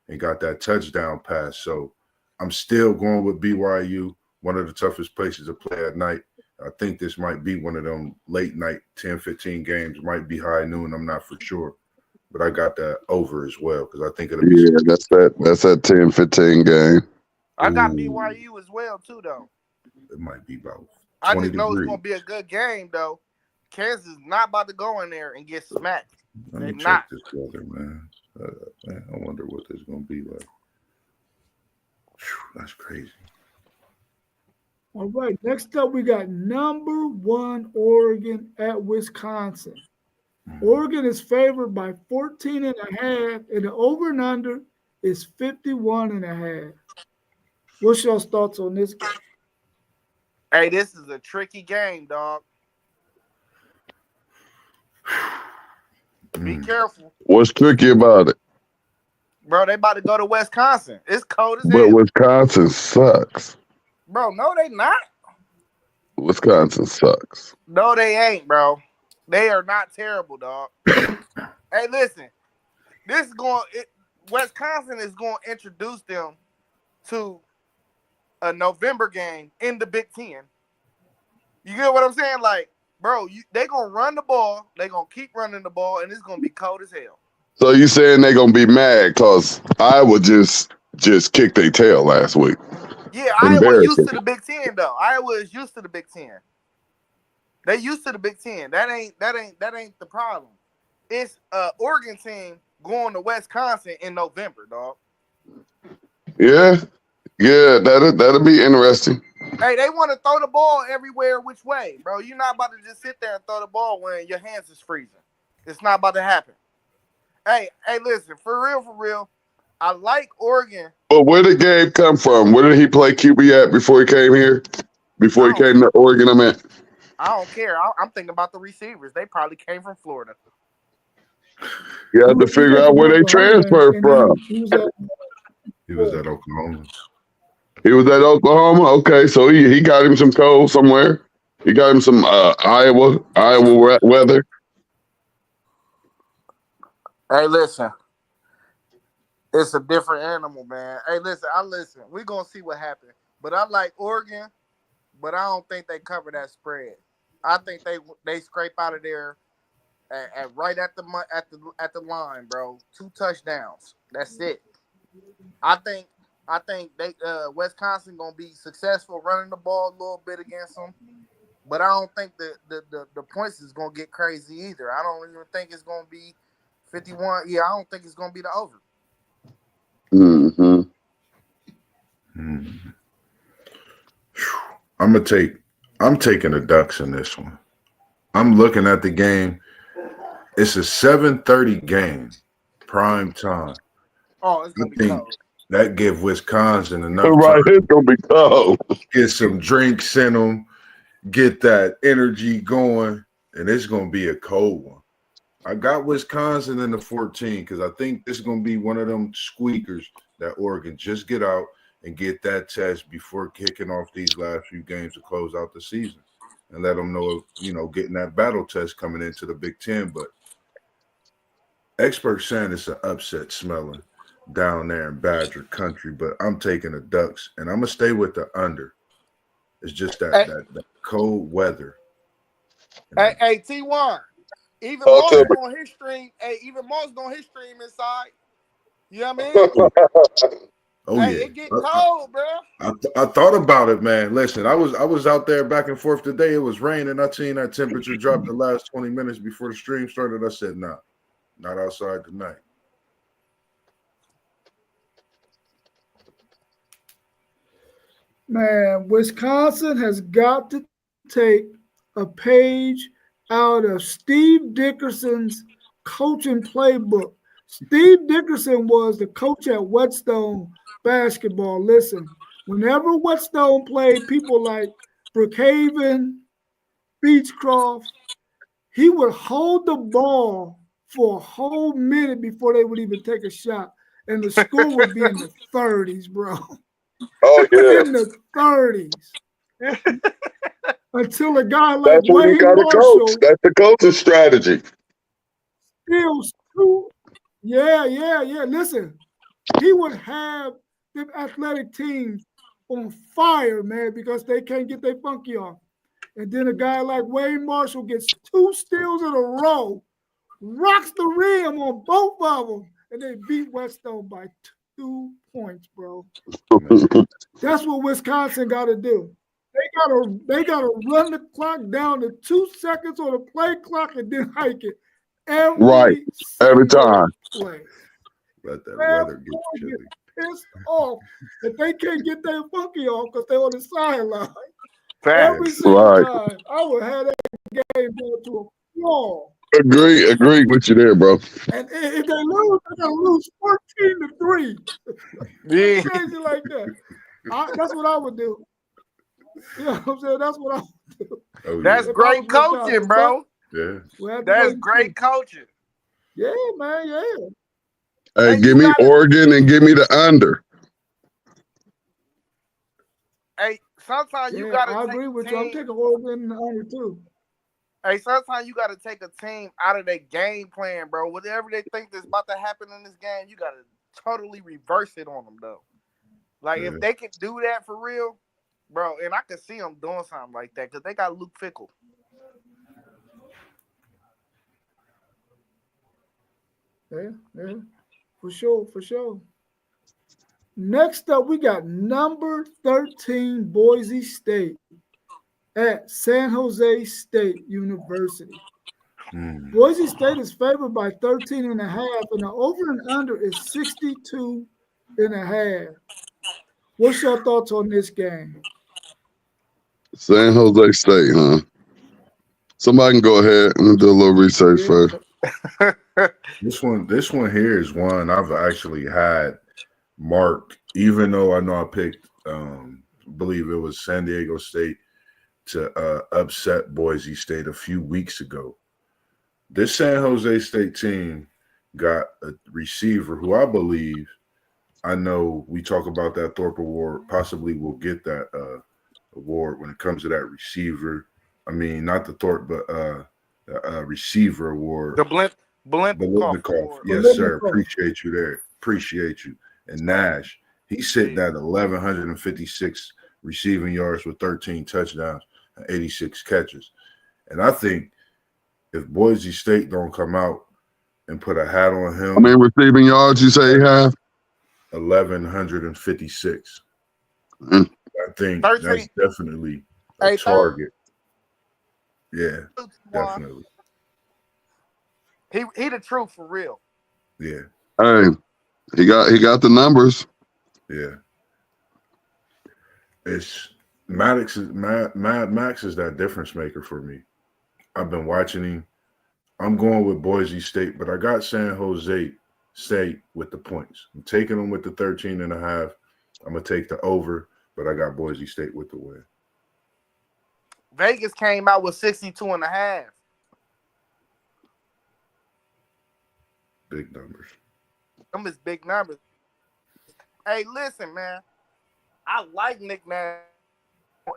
and got that touchdown pass. So I'm still going with BYU, one of the toughest places to play at night. I think this might be one of them late night 10, 15 games. Might be high noon. I'm not for sure. But I got that over as well because I think it'll be. Yeah, that's that 10, 15 game. I got BYU as well, too, though. It might be about 20 I just know degrees. it's going to be a good game, though. Kansas is not about to go in there and get smacked. Let me They're not. check this weather, man. Man, I wonder what this is going to be like. Whew, that's crazy. All right, next up we got number 1 Oregon at Wisconsin. Oregon is favored by 14.5, and the over and under is 51.5. What's your thoughts on this game? Hey, this is a tricky game, dog. Be careful. What's tricky about it? Bro, they about to go to Wisconsin. It's cold as But hell. Wisconsin sucks. Bro, no, they not. Wisconsin sucks. No, they ain't, bro. They are not terrible, dog. Hey, listen. Wisconsin is going to introduce them to a November game in the Big Ten. You get what I'm saying? Like, bro, they going to run the ball. They going to keep running the ball, and it's going to be cold as hell. So you saying they gonna be mad because Iowa just kicked their tail last week? Yeah, Iowa used to the Big Ten though. Iowa is used to the Big Ten. They used to the Big Ten. That ain't the problem. It's Oregon team going to Wisconsin in November, dog. Yeah, that'll be interesting. Hey, they want to throw the ball everywhere, which way, bro? You're not about to just sit there and throw the ball when your hands is freezing. It's not about to happen. Hey, listen, for real, I like Oregon. But where did Gabe come from? Where did he play QB at before he came here? Before he came to Oregon, I meant. I don't care. I'm thinking about the receivers. They probably came from Florida. You have to figure out where they transferred from. He was at Oklahoma. He was at Oklahoma? Okay, so he got him some cold somewhere. He got him some Iowa weather. Hey, listen. It's a different animal, man. Hey, listen. We're going to see what happens. But I like Oregon, but I don't think they cover that spread. I think they scrape out of there right at the line, bro. 2 touchdowns. That's it. I think they Wisconsin going to be successful running the ball a little bit against them. But I don't think the points is going to get crazy either. I don't even think it's going to be 51. Yeah, I don't think it's going to be the over. Mm-hmm. I'm taking the Ducks in this one. I'm looking at the game. It's a 7:30 game, prime time. Oh, it's going to be cold. That give Wisconsin enough Right, time it's gonna be cold. get some drinks in them, get that energy going, and it's gonna be a cold one. I got Wisconsin in the 14 because I think this is gonna be one of them squeakers that Oregon just get out and get that test before kicking off these last few games to close out the season, and let them know, getting that battle test coming into the Big Ten. But experts saying it's an upset smelling down there in Badger country, but I'm taking the Ducks, and I'm gonna stay with the under. It's just that cold weather. Hey, T1. Even Okay. Mo's on his stream. Hey, even Mo's on his stream inside. You know what I mean? Oh Hey, yeah, it get cold, bro. I thought about it, man. Listen, I was out there back and forth today. It was raining. I seen that temperature drop the last 20 minutes before the stream started. I said, nah, not outside tonight. Man, Wisconsin has got to take a page out of Steve Dickerson's coaching playbook. Steve Dickerson was the coach at Whetstone basketball. Listen, whenever Whetstone played people like Brookhaven, Beechcroft, he would hold the ball for a whole minute before they would even take a shot. And the score would be in the 30s, bro. Oh yeah. In the 30s. Until a guy like That's what you Wayne got to Marshall coach. That's the coach's strategy. steals two. Yeah. Listen, he would have them athletic teams on fire, man, because they can't get their funky off. And then a guy like Wayne Marshall gets 2 steals in a row, rocks the rim on both of them, and they beat Whetstone by 2 points, bro. That's what Wisconsin got to do. They gotta run the clock down to 2 seconds on the play clock and then hike it every time. play. Let that weather get chilly. Pissed off that they can't get their funky off because they're on the sideline. Facts. Every single Right. time, I would have that game down to a flaw. Agree with you there, bro. And if they lose, they're gonna lose 14-3. Yeah. Crazy like that. That's what I would do. You know what I'm saying? That's what I would do. Oh, yeah. That's great coaching, bro. Yeah. That's great coaching. Yeah, man. Yeah. Hey, Hey, give you me gotta- Oregon and give me the under. Hey, sometimes you Yeah, gotta I take agree a with you. I'm team. taking Oregon in the under too. Hey, sometimes you gotta take a team out of their game plan, bro. Whatever they think that's about to happen in this game, you gotta totally reverse it on them, though. Like Yeah. if they can do that for real, bro, and I can see them doing something like that because they got Luke Fickle. Yeah, for sure. Next up, we got number 13 Boise State at San Jose State University. Boise State is favored by 13 and a half, and the over and under is 62 and a half. What's your thoughts on this game? San Jose State, huh? Somebody can go ahead and do a little research first. This one here is one I've actually had marked, even though I know I picked, believe it was San Diego State to upset Boise State a few weeks ago. This San Jose State team got a receiver who I believe, I know we talk about that Thorpe Award, possibly will get that award when it comes to that receiver. I mean, not the Thorpe, but the receiver award. The Blintikoff. Yes, sir. Appreciate you there. Appreciate you. And Nash, he's sitting at 1,156 receiving yards with 13 touchdowns and 86 catches. And I think if Boise State don't come out and put a hat on him, How many receiving yards you say he have? 1,156. Mm. I think 13. that's definitely a target. Yeah, definitely. He the truth for real. Yeah. Hey, he got the numbers. Yeah. It's Maddox is Max is that difference maker for me. I've been watching him. I'm going with Boise State, but I got San Jose State with the points. I'm taking them with the 13 and a half. I'm going to take the over, but I got Boise State with the win. Vegas came out with 62 and a half. Big numbers. Them is big numbers. Hey, listen, man. I like Nick Nash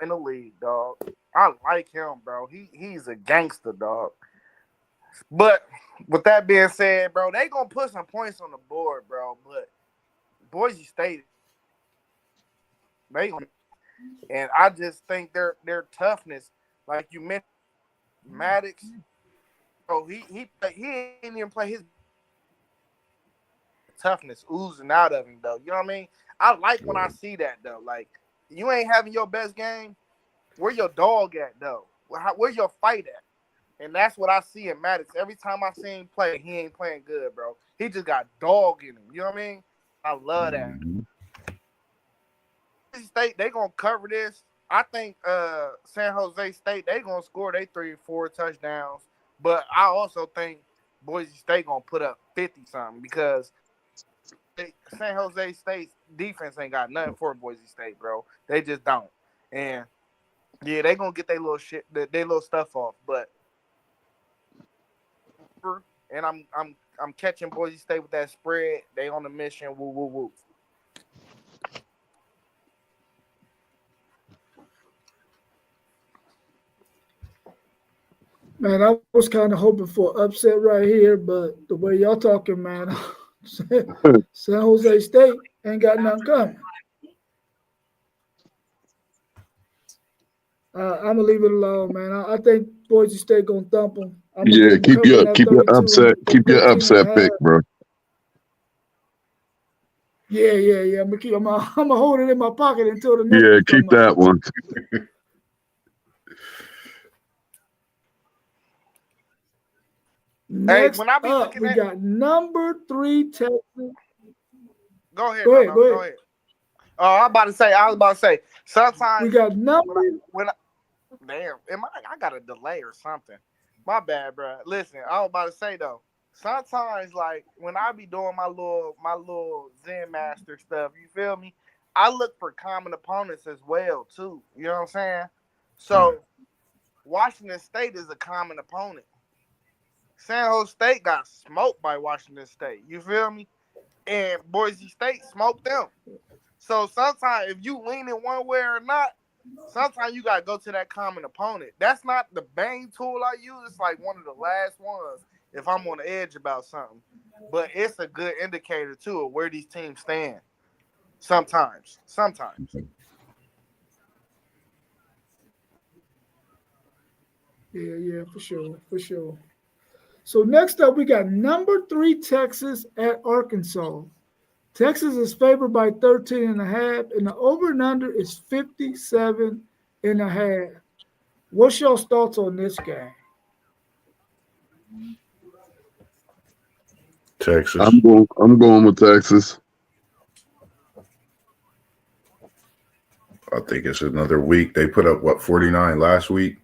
in the league, dog. I like him, bro. He's a gangster, dog. But with that being said, bro, they gonna put some points on the board, bro. But Boise State, they gonna, and I just think their toughness, like you mentioned, Maddox, bro, he ain't even play his toughness oozing out of him, though. You know what I mean? I like when I see that, though. Like, you ain't having your best game. Where your dog at, though? Where your fight at? And that's what I see in Maddox. Every time I see him play, he ain't playing good, bro. He just got dog in him. You know what I mean? I love that. State, they gonna cover this. I think San Jose State, they gonna score they 3 or 4 touchdowns. But I also think Boise State gonna put up 50 something because San Jose State's defense ain't got nothing for Boise State, bro. They just don't. And yeah, they gonna get their little shit, their little stuff off. But and I'm catching Boise State with that spread. They on the mission. Woo woo woo. Man, I was kind of hoping for an upset right here, but the way y'all talking, man, San Jose State ain't got nothing coming. I'm gonna leave it alone, man. I think Boise State gonna thump them. Yeah, keep your upset pick, bro. Yeah. I'm gonna hold it in my pocket until the next. Yeah, keep that one. Next when I be up, we got number 3 Texas. Go ahead. Go ahead. I was about to say. Sometimes we got number. I got a delay or something. My bad, bro. Listen, I was about to say though. Sometimes, like when I be doing my little Zen Master stuff, you feel me? I look for common opponents as well too. You know what I'm saying? So Washington State is a common opponent. San Jose State got smoked by Washington State. You feel me? And Boise State smoked them. So sometimes if you lean in one way or not, sometimes you got to go to that common opponent. That's not the bang tool I use. It's like one of the last ones if I'm on the edge about something. But it's a good indicator, too, of where these teams stand. Sometimes. Yeah, for sure. So next up, we got number 3 Texas at Arkansas. Texas is favored by 13.5, and the over and under is 57.5. What's your thoughts on this game? Texas. I'm going with Texas. I think it's another week. They put up 49 last week.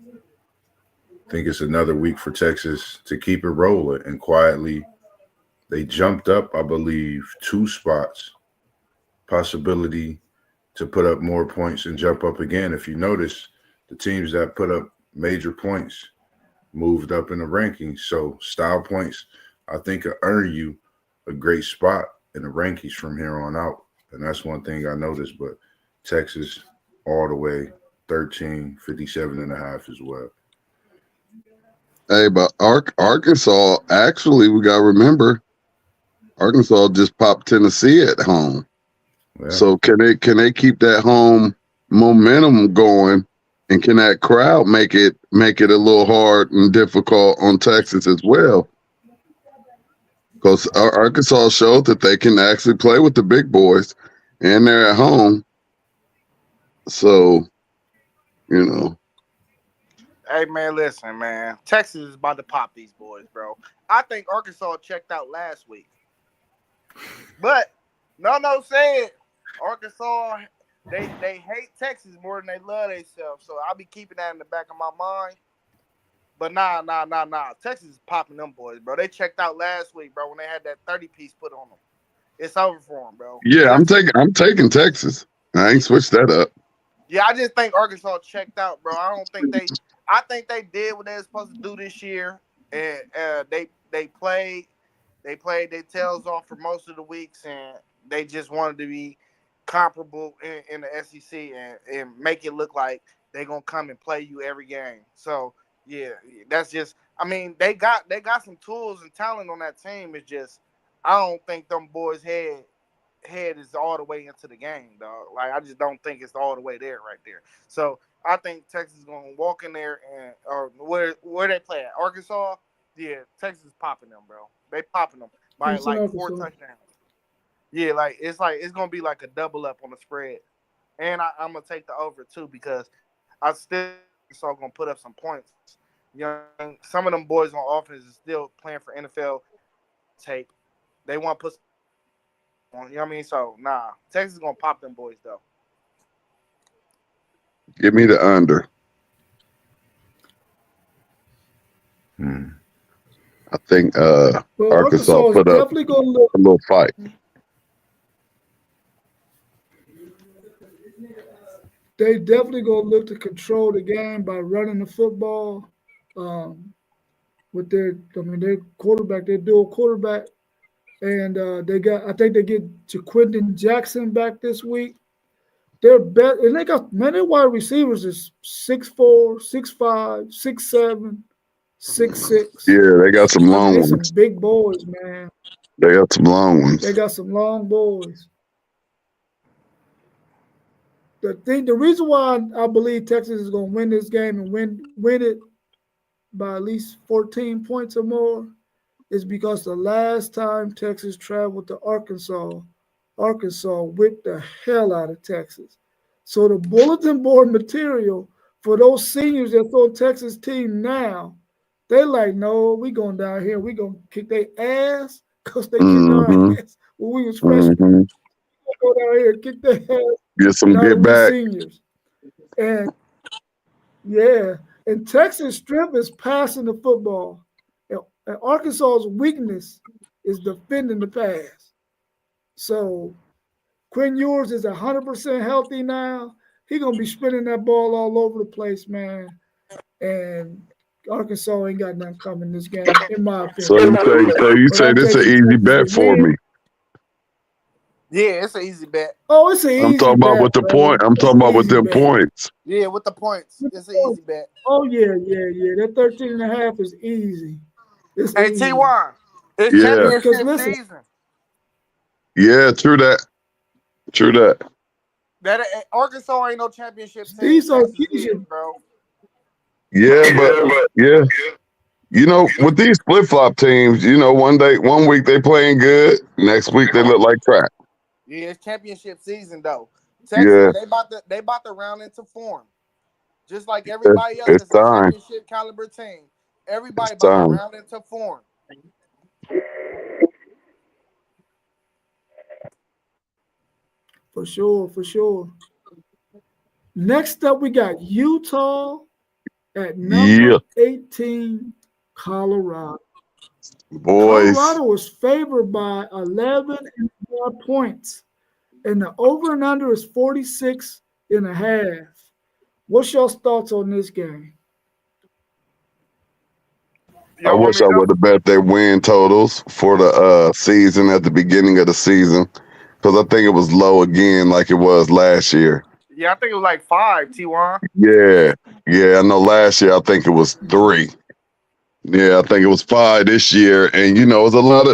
I think it's another week for Texas to keep it rolling, and quietly they jumped up, I believe, 2 spots. Possibility to put up more points and jump up again. If you notice, the teams that put up major points moved up in the rankings. So style points, I think, will earn you a great spot in the rankings from here on out. And that's one thing I noticed. But Texas all the way 13, 57.5 as well. Hey, but Arkansas, actually, we got to remember, Arkansas just popped Tennessee at home. Yeah. So can they keep that home momentum going, and can that crowd make it a little hard and difficult on Texas as well? Because Arkansas showed that they can actually play with the big boys, and they're at home. So, you know. Hey, man, listen, man. Texas is about to pop these boys, bro. I think Arkansas checked out last week. But, no said, Arkansas, they hate Texas more than they love themselves. So I'll be keeping that in the back of my mind. But nah. Texas is popping them boys, bro. They checked out last week, bro, when they had that 30-piece put on them. It's over for them, bro. Yeah, I'm taking Texas. I ain't switched that up. Yeah, I just think Arkansas checked out, bro. I think they did what they were supposed to do this year, and they played their tails off for most of the weeks, and they just wanted to be comparable in the SEC and make it look like they're gonna come and play you every game. So yeah, that's just. I mean, they got some tools and talent on that team. It's just I don't think them boys head is all the way into the game, dog. Like I just don't think it's all the way there right there. So I think Texas is gonna walk in there and or where they play at Arkansas. Yeah, Texas is popping them, bro. They popping them by It's in like 4 Arkansas. touchdowns. Yeah, like it's gonna be like a double up on the spread, and I'm gonna take the over too because I still saw gonna put up some points. You know, some of them boys on offense is still playing for NFL tape. They want to put on, you know what I mean? So nah, Texas is gonna pop them boys though. Give me the under. Hmm. I think Well, Arkansas Arkansas is put up definitely going to look. a little fight. They definitely going to look to control the game by running the football. With their quarterback, their dual quarterback, and I think they get Jaquindon Jackson back this week. They're better, and they got their wide receivers is 6'4", 6'5", 6'7", 6'6". Yeah, they got some I mean, long they some ones. big boys, man. They got some long ones. They got some long boys. The reason why I believe Texas is going to win this game and win it by at least 14 points or more is because the last time Texas traveled to Arkansas whipped the hell out of Texas. So the bulletin board material for those seniors that's on Texas team now, they like, no, we going down here. We going to kick their ass because they kicked our Mm-hmm. ass when we was freshmen. Mm-hmm. Go down here and kick their ass Get some now that get we back. seniors. And yeah, and Texas' strength is passing the football. And Arkansas's weakness is defending the pass. So Quinn Ewers is 100% healthy now. He's going to be spinning that ball all over the place, man. And Arkansas ain't got nothing coming this game, in my So opinion. you But say I'm this an taking easy Texas bet to for win. me. Yeah, it's an easy bet. Oh, it's an I'm easy talking about bet, with the bro. point. I'm It's talking an about with easy them bet. points. Yeah, with the points, it's an easy bet. Oh, yeah. That 13.5 is easy. It's Hey, easy. T1, it's Yeah. championship Because listen, season. Yeah, true that. True that. That Arkansas ain't no championship team. Steve Texas Sarkisian, is, bro. Yeah, but yeah. You know, with these flip flop teams, you know, one week they playing good, next week they look like crap. Yeah, it's championship season though. Yeah, Texas, they about to round into form. Just like it's, everybody else it's that's a time. championship caliber team. Everybody It's about to time. round into form. for sure. Next up, we got Utah at number Yeah, 18, Colorado. boys. Colorado was favored by 11 points, and the over and under is 46 and a half. What's your thoughts on this game? I Y'all want wish me I to go? would have bet their win totals for the season at the beginning of the season because I think it was low again, like it was last year. Yeah, I think it was like 5, T1. Yeah. I know last year I think it was 3. Yeah, I think it was 5 this year, and you know, it was a lot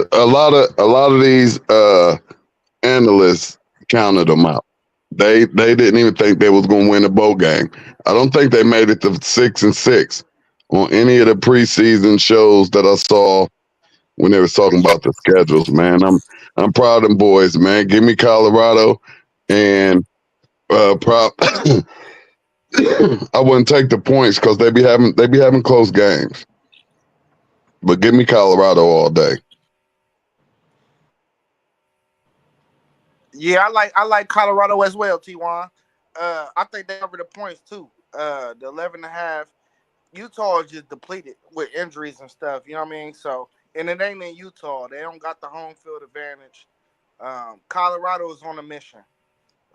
of these analysts counted them out. They didn't even think they was gonna win a bowl game. I don't think they made it to 6-6 on any of the preseason shows that I saw when they was talking about the schedules. Man, I'm proud of them boys. Man, give me Colorado, and proud. I wouldn't take the points because they be having close games. But give me Colorado all day. Yeah, I like Colorado as well, T1. I think they cover the points too. The 11.5. Utah is just depleted with injuries and stuff. You know what I mean? So, and it ain't in Utah. They don't got the home field advantage. Colorado is on a mission.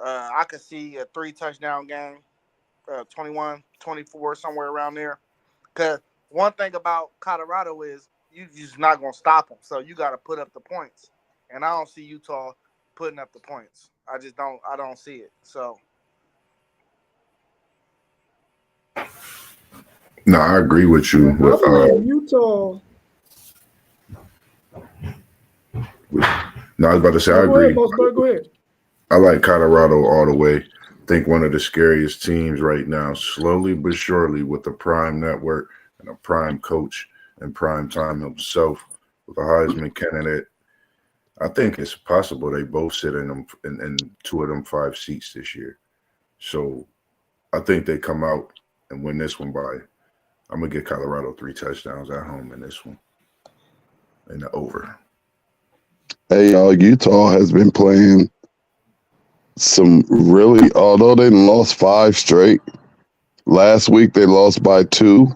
I could see a 3 touchdown game, 21, 24, somewhere around there. Because one thing about Colorado is you just not going to stop them. So you got to put up the points. And I don't see Utah putting up the points. I don't see it. So No, I agree with you. I believe Utah. No, I was about to say, I Go agree. ahead, Mosberg, go ahead. I like Colorado all the way. I think one of the scariest teams right now, slowly but surely, with the prime network and a prime coach and prime time himself, with a Heisman candidate. I think it's possible they both sit in them in 2 of them 5 seats this year. So I think they come out and win this one by. I'm gonna get Colorado 3 touchdowns at home in this one, in the over. Hey, y'all, Utah has been playing some really, although they lost 5 straight. Last week they lost by 2.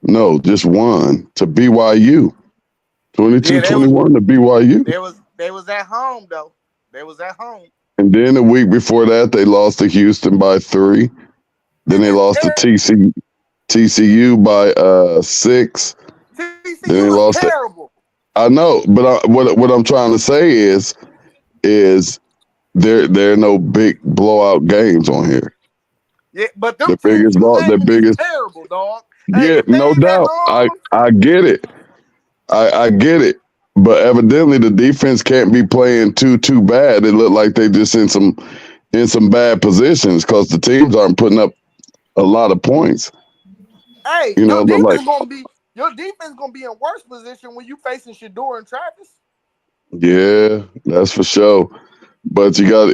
No, just 1 to BYU. 22-21 to BYU. They was at home though. They was at home. And then the week before that, they lost to Houston by 3. Then they lost to TCU by 6. TCU Then they lost terrible. I know, but what I'm trying to say is there are no big blowout games on here. Yeah, but the biggest terrible, dog. Hey, yeah, no doubt. I get it. I get it. But evidently the defense can't be playing too bad. It looked like they just in some bad positions because the teams aren't putting up a lot of points. Hey, your defense gonna be in worse position when you facing Shedeur and Travis. Yeah, that's for sure. But you got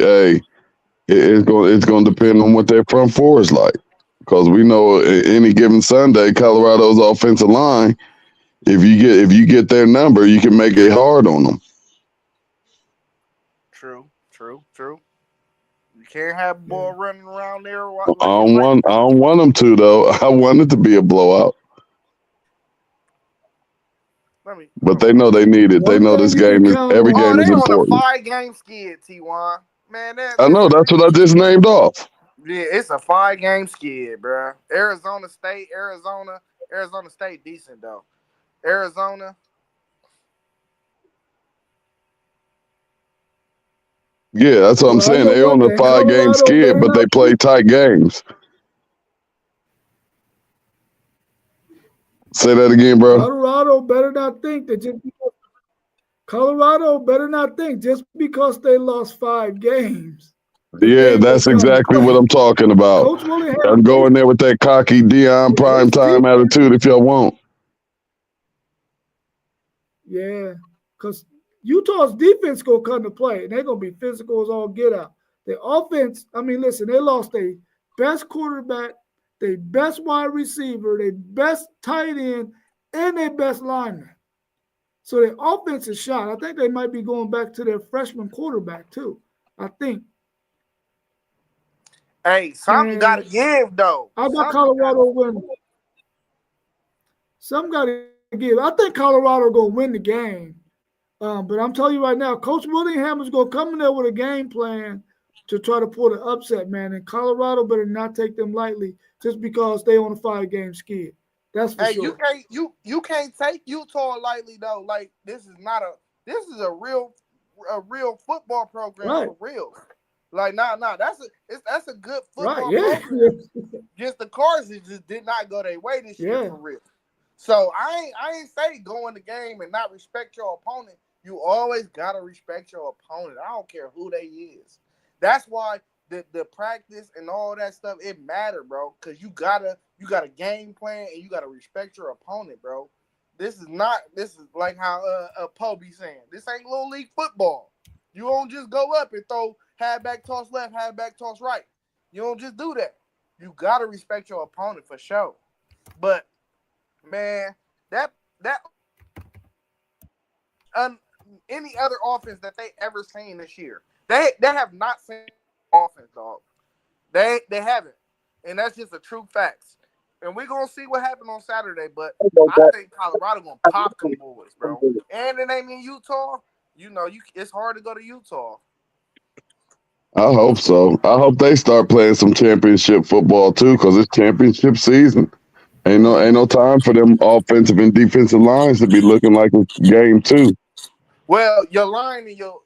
it's going to depend on what their front four is like, because we know any given Sunday Colorado's offensive line, if you get their number, you can make it hard on them. True. You can't have a ball running around there. I don't want them to though. I want it to be a blowout. But they know they need it. They know this game is every game is important. On a 5-game skid, T1. Man, I know that's what I just named off. Yeah, it's a 5-game skid, bro. Arizona State decent though. Arizona. Yeah, that's what I'm saying. They're on a 5-game skid, but they play tight games. Say that again, bro. Colorado better not think just because they lost 5 games. Yeah, that's exactly what I'm talking about. I'm going there with that cocky Deion primetime attitude if y'all want. Yeah, because Utah's defense going to come to play, and they're going to be physical as all get out. The offense, I mean, listen, they lost their best quarterback, their best wide receiver, their best tight end, and their best lineman. So their offense is shot. I think they might be going back to their freshman quarterback, too. I think. Hey, something got to give, though. I got Colorado winning. Some got to give. I think Colorado going to win the game. But I'm telling you right now, Coach Willingham is going to come in there with a game plan to try to pull the upset, man. And Colorado better not take them lightly just because they on a 5-game skid. That's for sure. You can't take Utah lightly though. Like this is a real football program for real. Like that's a good football program. Just the Cards just did not go their way this year for real. So I ain't say go in the game and not respect your opponent. You always gotta respect your opponent. I don't care who they is. That's why the practice and all that stuff, it matter, bro. Cause you got a game plan and you gotta respect your opponent, bro. This is like how Poe be saying. This ain't little league football. You don't just go up and throw halfback toss left, halfback toss right. You don't just do that. You gotta respect your opponent for sure. But man, that any other offense that they ever seen this year, they have not seen offense, dog. They haven't, and that's just a true facts. And we're gonna see what happened on Saturday. But I think Colorado gonna pop them boys, bro. And it ain't in Utah. You know, it's hard to go to Utah. I hope so. I hope they start playing some championship football too, because it's championship season. Ain't no time for them offensive and defensive lines to be looking like it's game 2. Well, your line and your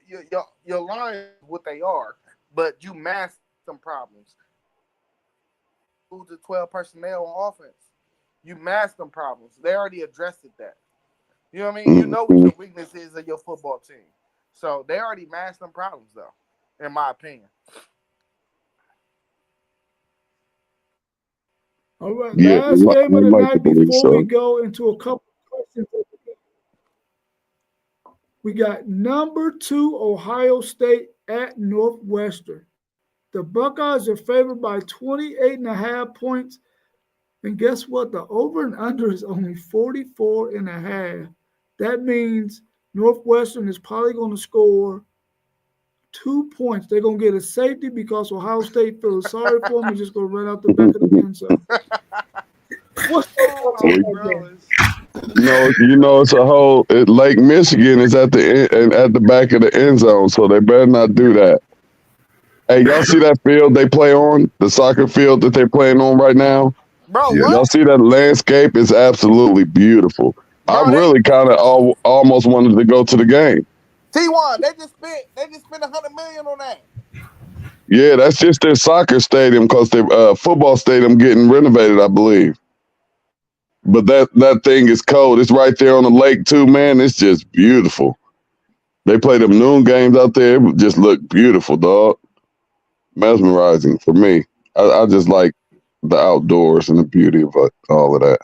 line is what they are, but you mask some problems. Who's the 12 personnel on offense? You mask them problems. They already addressed that. You know what I mean? You know what your weakness is of your football team. So they already masked them problems, though, in my opinion. All right, Yeah, last game of the like to night believe before we so. go into a couple of questions. We got number 2 Ohio State at Northwestern. The Buckeyes are favored by 28.5 points. And guess what? The over and under is only 44.5. That means Northwestern is probably going to score 2 points. They're going to get a safety because Ohio State feels sorry for them and just going to run out the back of the end zone. What's No, it's a whole. Lake Michigan is at the back of the end zone, so they better not do that. Hey, y'all see that field they play on? The soccer field that they're playing on right now? Bro, Yeah. what? Y'all see that landscape? It's absolutely beautiful. Bro, I really kind of almost wanted to go to the game. T1, they just spent $100 million on that. Yeah, that's just their soccer stadium because their football stadium getting renovated, I believe. But that thing is cold. It's right there on the lake too, man. It's just beautiful. They play them noon games out there. It just look beautiful, dog. Mesmerizing for me. I just like the outdoors and the beauty of all of that.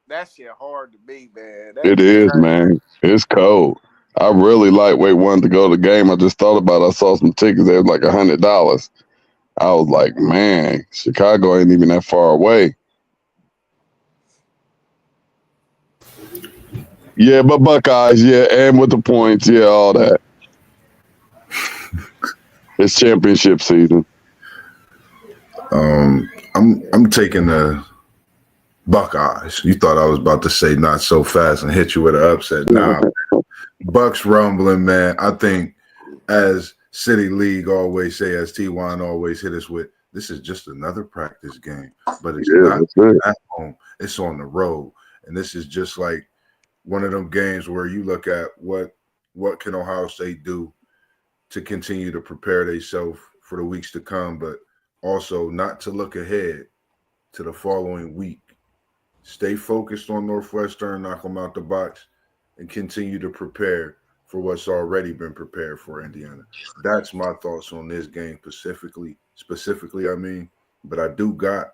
That shit hard to beat, man. It is, man. It's cold. I really lightweight wanted to go to the game. I just thought about it. I saw some tickets. They was like $100. I was like, man, Chicago ain't even that far away. Yeah, but Buckeyes, yeah, and with the points, yeah, all that. It's championship season. I'm taking the Buckeyes. You thought I was about to say not so fast and hit you with an upset. Nah, Bucks rumbling, man. I think as City League always say, as T1 always hit us with, this is just another practice game, but it's not at home. It's on the road, and this is just like one of them games where you look at what can Ohio State do to continue to prepare themselves for the weeks to come, but also not to look ahead to the following week. Stay focused on Northwestern, knock them out the box, and continue to prepare for what's already been prepared for Indiana. That's my thoughts on this game specifically, I mean. But I do got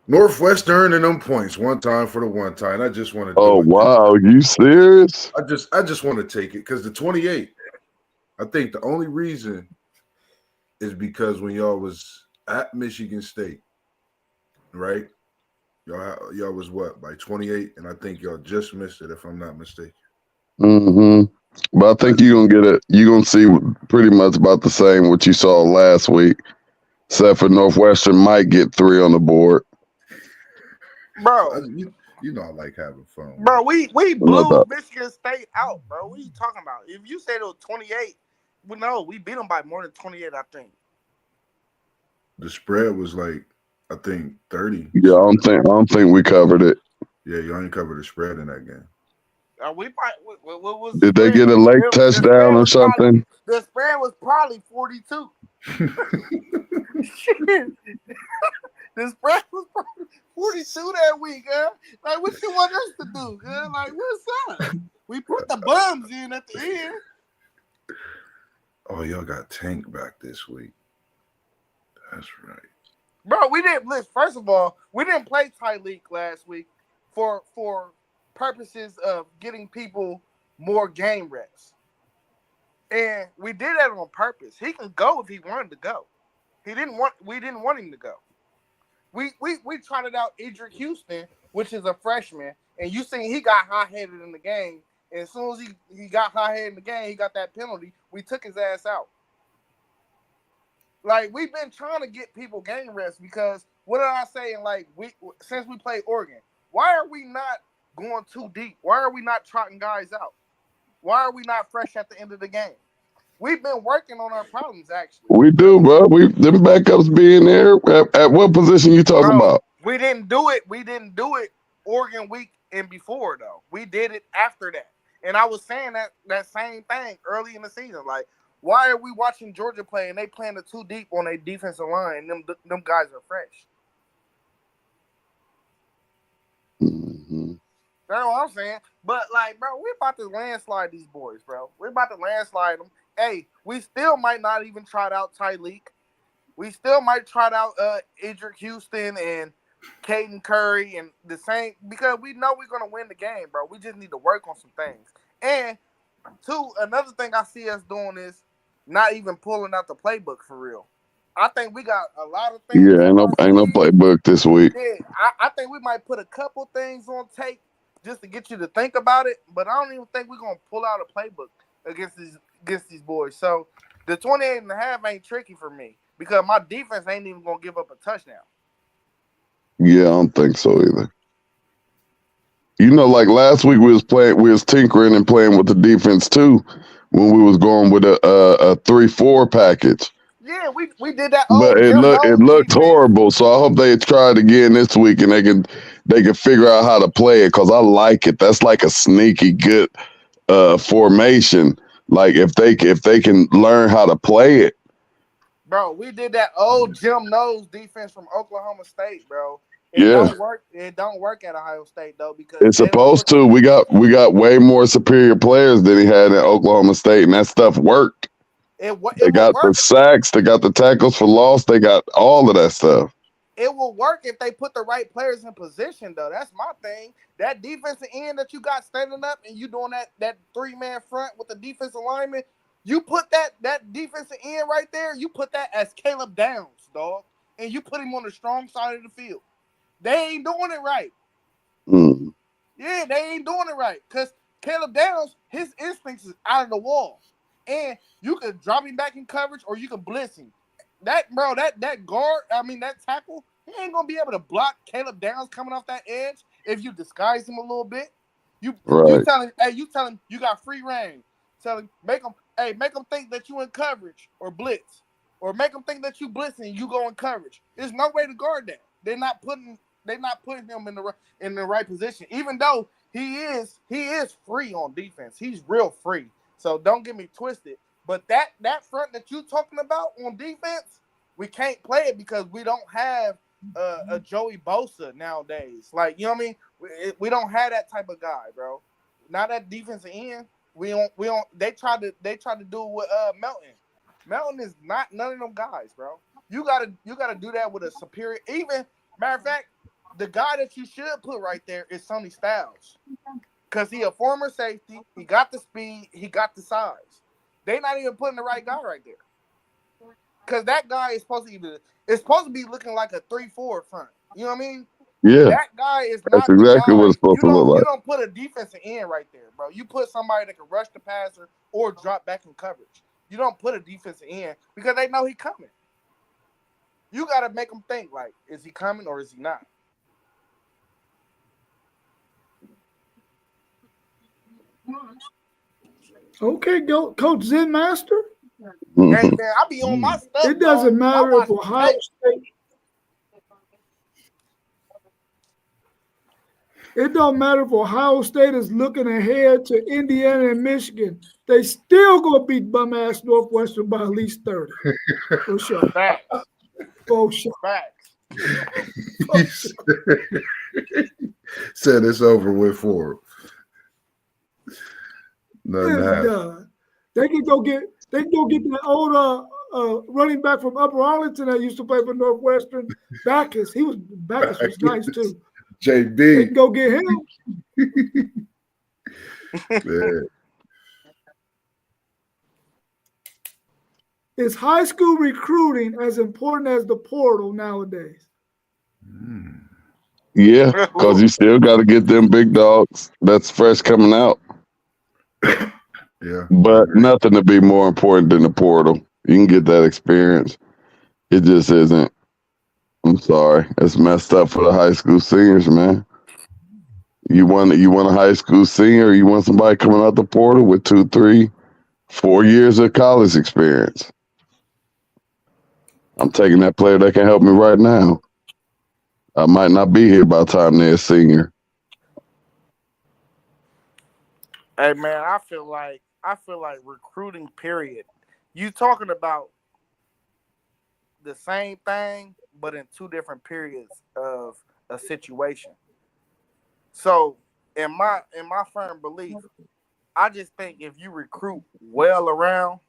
Northwestern and them points one time for the one time. I just want to do it. Wow, you serious? I just want to take it because the 28, I think the only reason is because when y'all was at Michigan State, right? Y'all was what, by 28, and I think y'all just missed it if I'm not mistaken. But I think you're gonna see pretty much about the same what you saw last week, except for Northwestern might get 3 on the board. Bro, you know I like having fun. Bro, we blew Michigan State out, bro. What are you talking about? If you said it was 28, we beat them by more than 28, I think. The spread was like, I think 30. Yeah, I don't think we covered it. Yeah, you ain't covered the spread in that game. What was Did they get a late touchdown or something? The spread was probably 42. The spread was probably 42 that week, huh? Like, what you want us to do, huh? Like, what's up? We put the bums in at the end. Oh, y'all got Tank back this week. That's right. Bro, we didn't first of all, we didn't play Tyreek last week for purposes of getting people more game reps. And we did that on purpose. He can go if he wanted to go. We didn't want him to go. We trotted out Edric Houston, which is a freshman, and you seen he got hot-headed in the game. And as soon as he got hot-headed in the game, he got that penalty. We took his ass out. Like, we've been trying to get people game reps because what did I say? Since we played Oregon, why are we not going too deep? Why are we not trotting guys out? Why are we not fresh at the end of the game? We've been working on our problems, actually. We do, bro. Them backups being there. At what position you talking about? We didn't do it. We didn't do it Oregon week and before, though. We did it after that. And I was saying that same thing early in the season. Like, why are we watching Georgia play and they playing the too deep on their defensive line? And them guys are fresh. Mm-hmm. That's what I'm saying. But, like, bro, we're about to landslide these boys, bro. We're about to landslide them. Hey, we still might not even try out Tyleek. We still might try out Edric Houston and Caden Curry and the same, because we know we're going to win the game, bro. We just need to work on some things. And, two, another thing I see us doing is not even pulling out the playbook for real. I think we got a lot of things. Yeah, ain't no playbook this week. Yeah, I think we might put a couple things on tape just to get you to think about it, but I don't even think we're going to pull out a playbook against these boys. So the 28.5 ain't tricky for me because my defense ain't even going to give up a touchdown. Yeah, I don't think so either. You know, like last week we was tinkering and playing with the defense too when we was going with a 3-4 package. Yeah, we did that. But it looked horrible. So I hope they try it again this week and they can figure out how to play it, because I like it. That's like a sneaky good formation. Like if they can learn how to play it. Bro, we did that old Jim Knowles defense from Oklahoma State, bro. It don't work at Ohio State though, because it's supposed to. We got way more superior players than he had at Oklahoma State, and that stuff worked. They got the sacks, they got the tackles for loss, they got all of that stuff. It will work if they put the right players in position, though. That's my thing. That defensive end that you got standing up and you doing that 3-man front with the defensive lineman, you put that defensive end right there, you put that as Caleb Downs, dog, and you put him on the strong side of the field. They ain't doing it right. Mm. Yeah, they ain't doing it right, because Caleb Downs, his instincts is out of the wall. And you could drop him back in coverage or you can blitz him. That tackle, he ain't gonna be able to block Caleb Downs coming off that edge if you disguise him a little bit. You tell him you got free reign. Tell him, make him think that you in coverage or blitz, or make him think that you blitzing, you go in coverage. There's no way to guard that. They're not putting him in the right position, even though he is free on defense. He's real free. So don't get me twisted. But that front that you talking about on defense, we can't play it because we don't have a Joey Bosa nowadays. Like, you know what I mean? We don't have that type of guy, bro. Not that defensive end. We don't. They tried to do it with Melton. Melton is not none of them guys, bro. You gotta do that with a superior. Even matter of fact, the guy that you should put right there is Sonny Styles. Because he a former safety, he got the speed, he got the size. They not even putting the right guy right there. Because that guy is supposed to be looking like a 3-4 front. You know what I mean? Yeah. That guy is That's not exactly what it's supposed to look like. You don't put a defensive end right there, bro. You put somebody that can rush the passer or drop back in coverage. You don't put a defensive end because they know he coming. You got to make them think, like, is he coming or is he not? Okay, go, Coach Zen Master. Mm-hmm. Hey, man, I be on my stuff. It doesn't matter if Ohio State. It don't matter if Ohio State is looking ahead to Indiana and Michigan. They still gonna beat bum ass Northwestern by at least 30. For sure. Facts. For sure. Facts. Said it's over with for him. It's done. They can go get that old running back from Upper Arlington that used to play for Northwestern, Backus. Backus was nice too. JB. They can go get him. Yeah. Is high school recruiting as important as the portal nowadays? Yeah, because you still got to get them big dogs that's fresh coming out. Yeah. But nothing to be more important than the portal. You can get that experience. It just isn't. I'm sorry. It's messed up for the high school seniors, man. You want a high school senior, you want somebody coming out the portal with 2, 3, 4 years of college experience. I'm taking that player that can help me right now. I might not be here by the time they're a senior. Hey man, I feel like recruiting period. You talking about the same thing, but in two different periods of a situation. So in my firm belief, I just think if you recruit well around,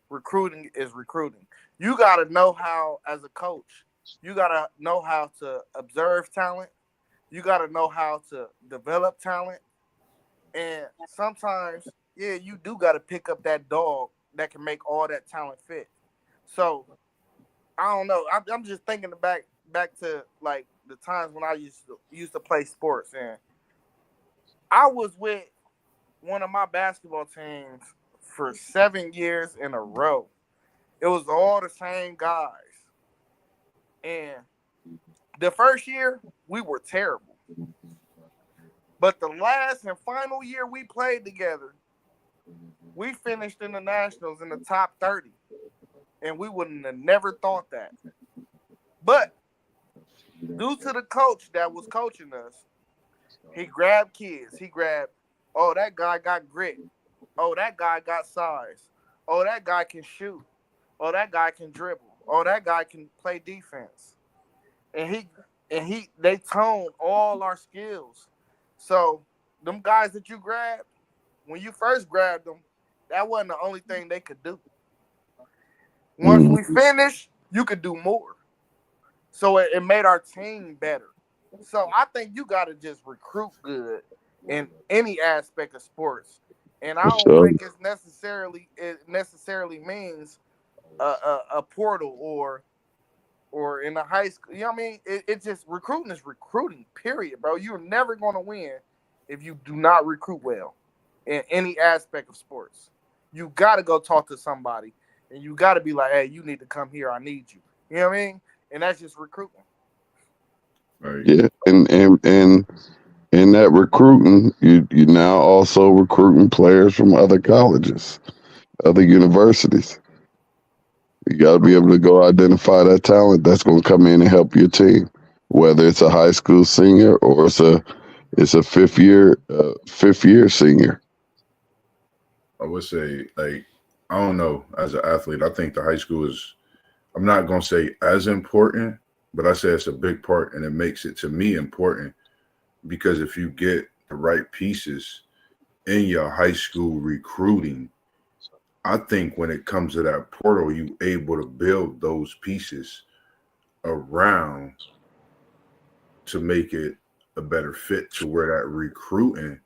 recruiting is recruiting. You gotta know how as a coach, you gotta know how to observe talent, you gotta know how to develop talent, and sometimes, yeah, you do gotta pick up that dog that can make all that talent fit. So I don't know. I'm just thinking back to like the times when I used to play sports, and I was with one of my basketball teams for 7 years in a row. It was all the same guys, and the first year we were terrible, but the last and final year we played together, we finished in the nationals in the top 30, and we wouldn't have never thought that. But due to the coach that was coaching us, he grabbed kids. He grabbed, oh, that guy got grit. Oh, that guy got size. Oh, that guy can shoot. Oh, that guy can dribble. Oh, that guy can play defense. And they toned all our skills. So them guys that you grabbed, when you first grabbed them, that wasn't the only thing they could do. Once we finished, you could do more. So it made our team better. So I think you got to just recruit good in any aspect of sports, and I don't think it necessarily means a portal or in a high school. You know what I mean? It just recruiting is recruiting. Period, bro. You're never going to win if you do not recruit well in any aspect of sports. You got to go talk to somebody, and you got to be like, hey, you need to come here. I need you. You know what I mean? And that's just recruiting. Right. Yeah, and in that recruiting, you now also recruiting players from other colleges, other universities. You got to be able to go identify that talent that's going to come in and help your team, whether it's a high school senior or it's a fifth year senior. I would say, like, I don't know, as an athlete, I think the high school is, I'm not going to say as important, but I say it's a big part, and it makes it, to me, important because if you get the right pieces in your high school recruiting, I think when it comes to that portal, you able to build those pieces around to make it a better fit to where that recruiting,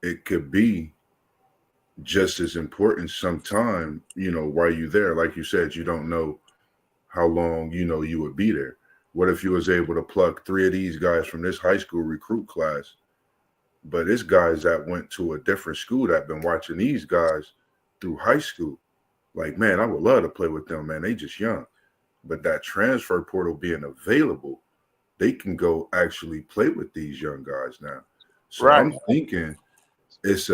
it could be just as important sometime, while you're there. Like you said, you don't know how long, you would be there. What if you was able to pluck 3 of these guys from this high school recruit class, but it's guys that went to a different school that been watching these guys through high school. Like, man, I would love to play with them, man. They just young. But that transfer portal being available, they can go actually play with these young guys now. So Right. I'm thinking it's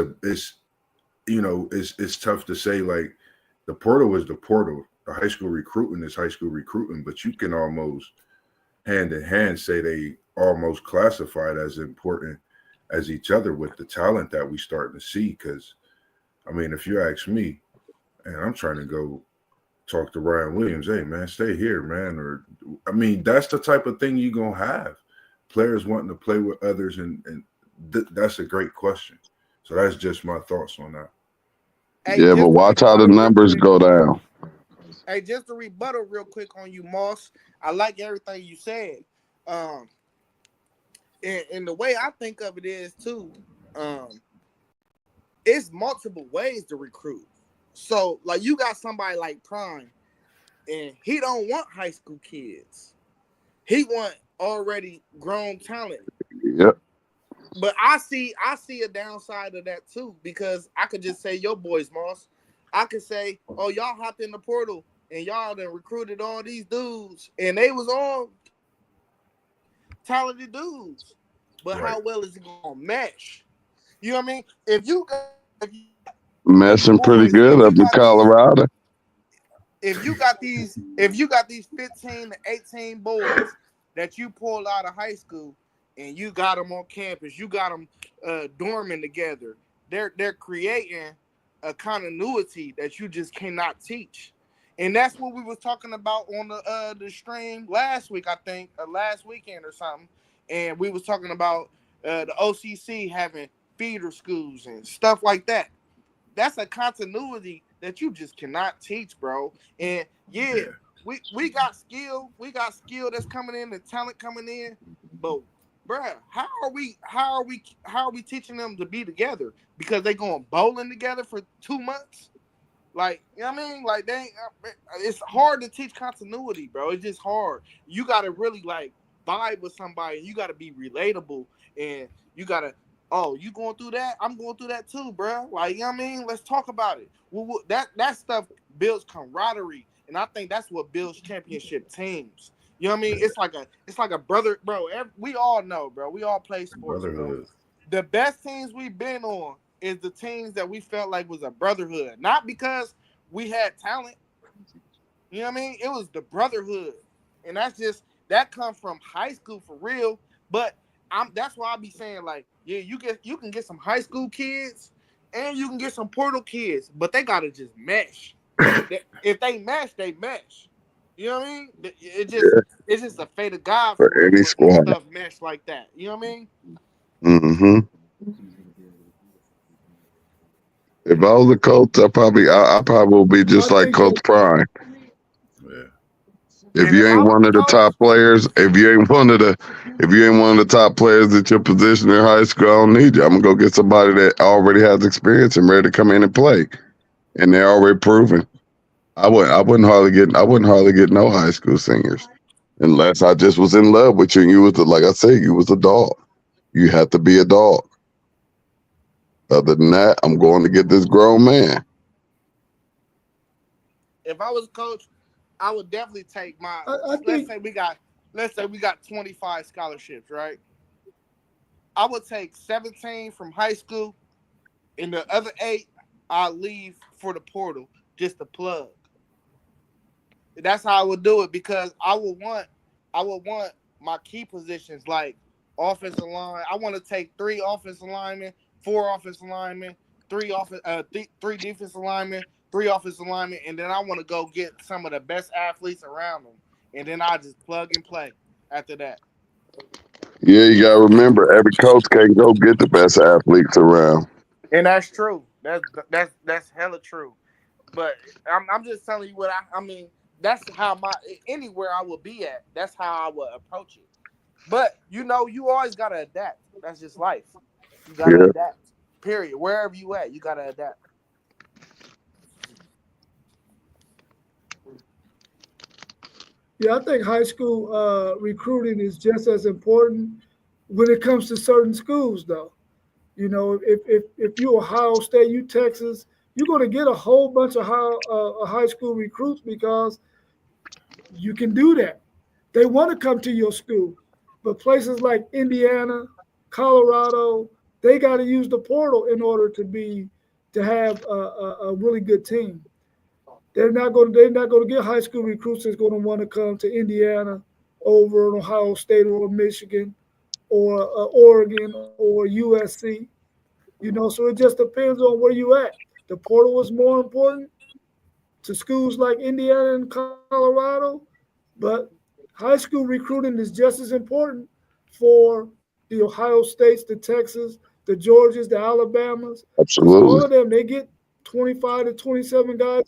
tough to say, like, the portal is the portal. The high school recruiting is high school recruiting, but you can almost hand in hand say they almost classified as important as each other with the talent that we starting to see. Because, I mean, if you ask me, and I'm trying to go talk to Ryan Williams, hey, man, stay here, man. Or, I mean, that's the type of thing you're going to have. Players wanting to play with others, and that's a great question. So that's just my thoughts on that. Hey, Yeah, but watch how the numbers go down. Hey, just to rebuttal real quick on you, Moss. I like everything you said. And the way I think of it is too, it's multiple ways to recruit. So, like, you got somebody like Prime, and he don't want high school kids. He want already grown talent. Yep. But I see a downside of that too, because I could just say, yo, boys, Moss. I could say, oh, y'all hopped in the portal and y'all done recruited all these dudes, and they was all talented dudes. But Right. how well is it gonna mesh? You know what I mean? If you Messing pretty good up in Colorado. if you got these 15 to 18 boys that you pulled out of high school and you got them on campus, you got them dorming together, they're creating a continuity that you just cannot teach. And that's what we was talking about on the stream last week, I think, last weekend or something. And we was talking about the OCC having feeder schools and stuff like that. That's a continuity that you just cannot teach, bro. And yeah, we got skill that's coming in, the talent coming in, but bruh, how are we teaching them to be together? Because they going bowling together for 2 months? Like, you know what I mean? Like, it's hard to teach continuity, bro. It's just hard. You got to really, like, vibe with somebody. You got to be relatable. And you got to, oh, you going through that? I'm going through that too, bro. Like, you know what I mean? Let's talk about it. That stuff builds camaraderie. And I think that's what builds championship teams. You know what I mean? It's like a brother, bro. We all know, bro. We all play sports, bro. The best teams we've been on is the teams that we felt like was a brotherhood. Not because we had talent. You know what I mean? It was the brotherhood. And that comes from high school for real. But that's why I be saying, like, yeah, you can get some high school kids and you can get some Portal kids, but they gotta just mesh. If they mesh, they mesh. You know what I mean? It's just a fate of God for any squad. Stuff mesh like that. You know what I mean? Mm-hmm. If I was a coach, I probably would be just like Coach Prime. Yeah. If you ain't one of the top players, if you ain't one of the top players at your position in high school, I don't need you. I'm gonna go get somebody that already has experience and ready to come in and play, and they're already proven. I wouldn't hardly get no high school seniors unless I just was in love with you and you was like I said, you was a dog. You have to be a dog. Other than that, I'm going to get this grown man. If I was a coach, I would definitely take my. Let's say we got 25 scholarships, right? I would take 17 from high school, and the other 8 I'll leave for the portal, just to plug. That's how I would do it, because I would want my key positions like offensive line. I want to take 3 offensive linemen, 4 offensive linemen, 3 defensive linemen, 3 offensive linemen, and then I want to go get some of the best athletes around them, and then I just plug and play after that. Yeah, you gotta remember, every coach can't go get the best athletes around. And that's true. That's hella true. But I'm just telling you what I mean. That's how anywhere I would be at. That's how I would approach it. But you always gotta adapt. That's just life. You gotta adapt. Period. Wherever you at, you gotta adapt. Yeah, I think high school recruiting is just as important when it comes to certain schools, though. You know, if you Ohio State, you Texas, you're going to get a whole bunch of high school recruits because you can do that. They want to come to your school. But places like Indiana, Colorado, they got to use the portal in order to have a really good team. They're not going to get high school recruits that's going to want to come to Indiana over Ohio State or Michigan or Oregon or USC. You know, so it just depends on where you at. The portal is more important to schools like Indiana and Colorado, but high school recruiting is just as important for the Ohio States, the Texas, the Georgias, the Alabamas. Absolutely. All of them, they get 25 to 27 guys.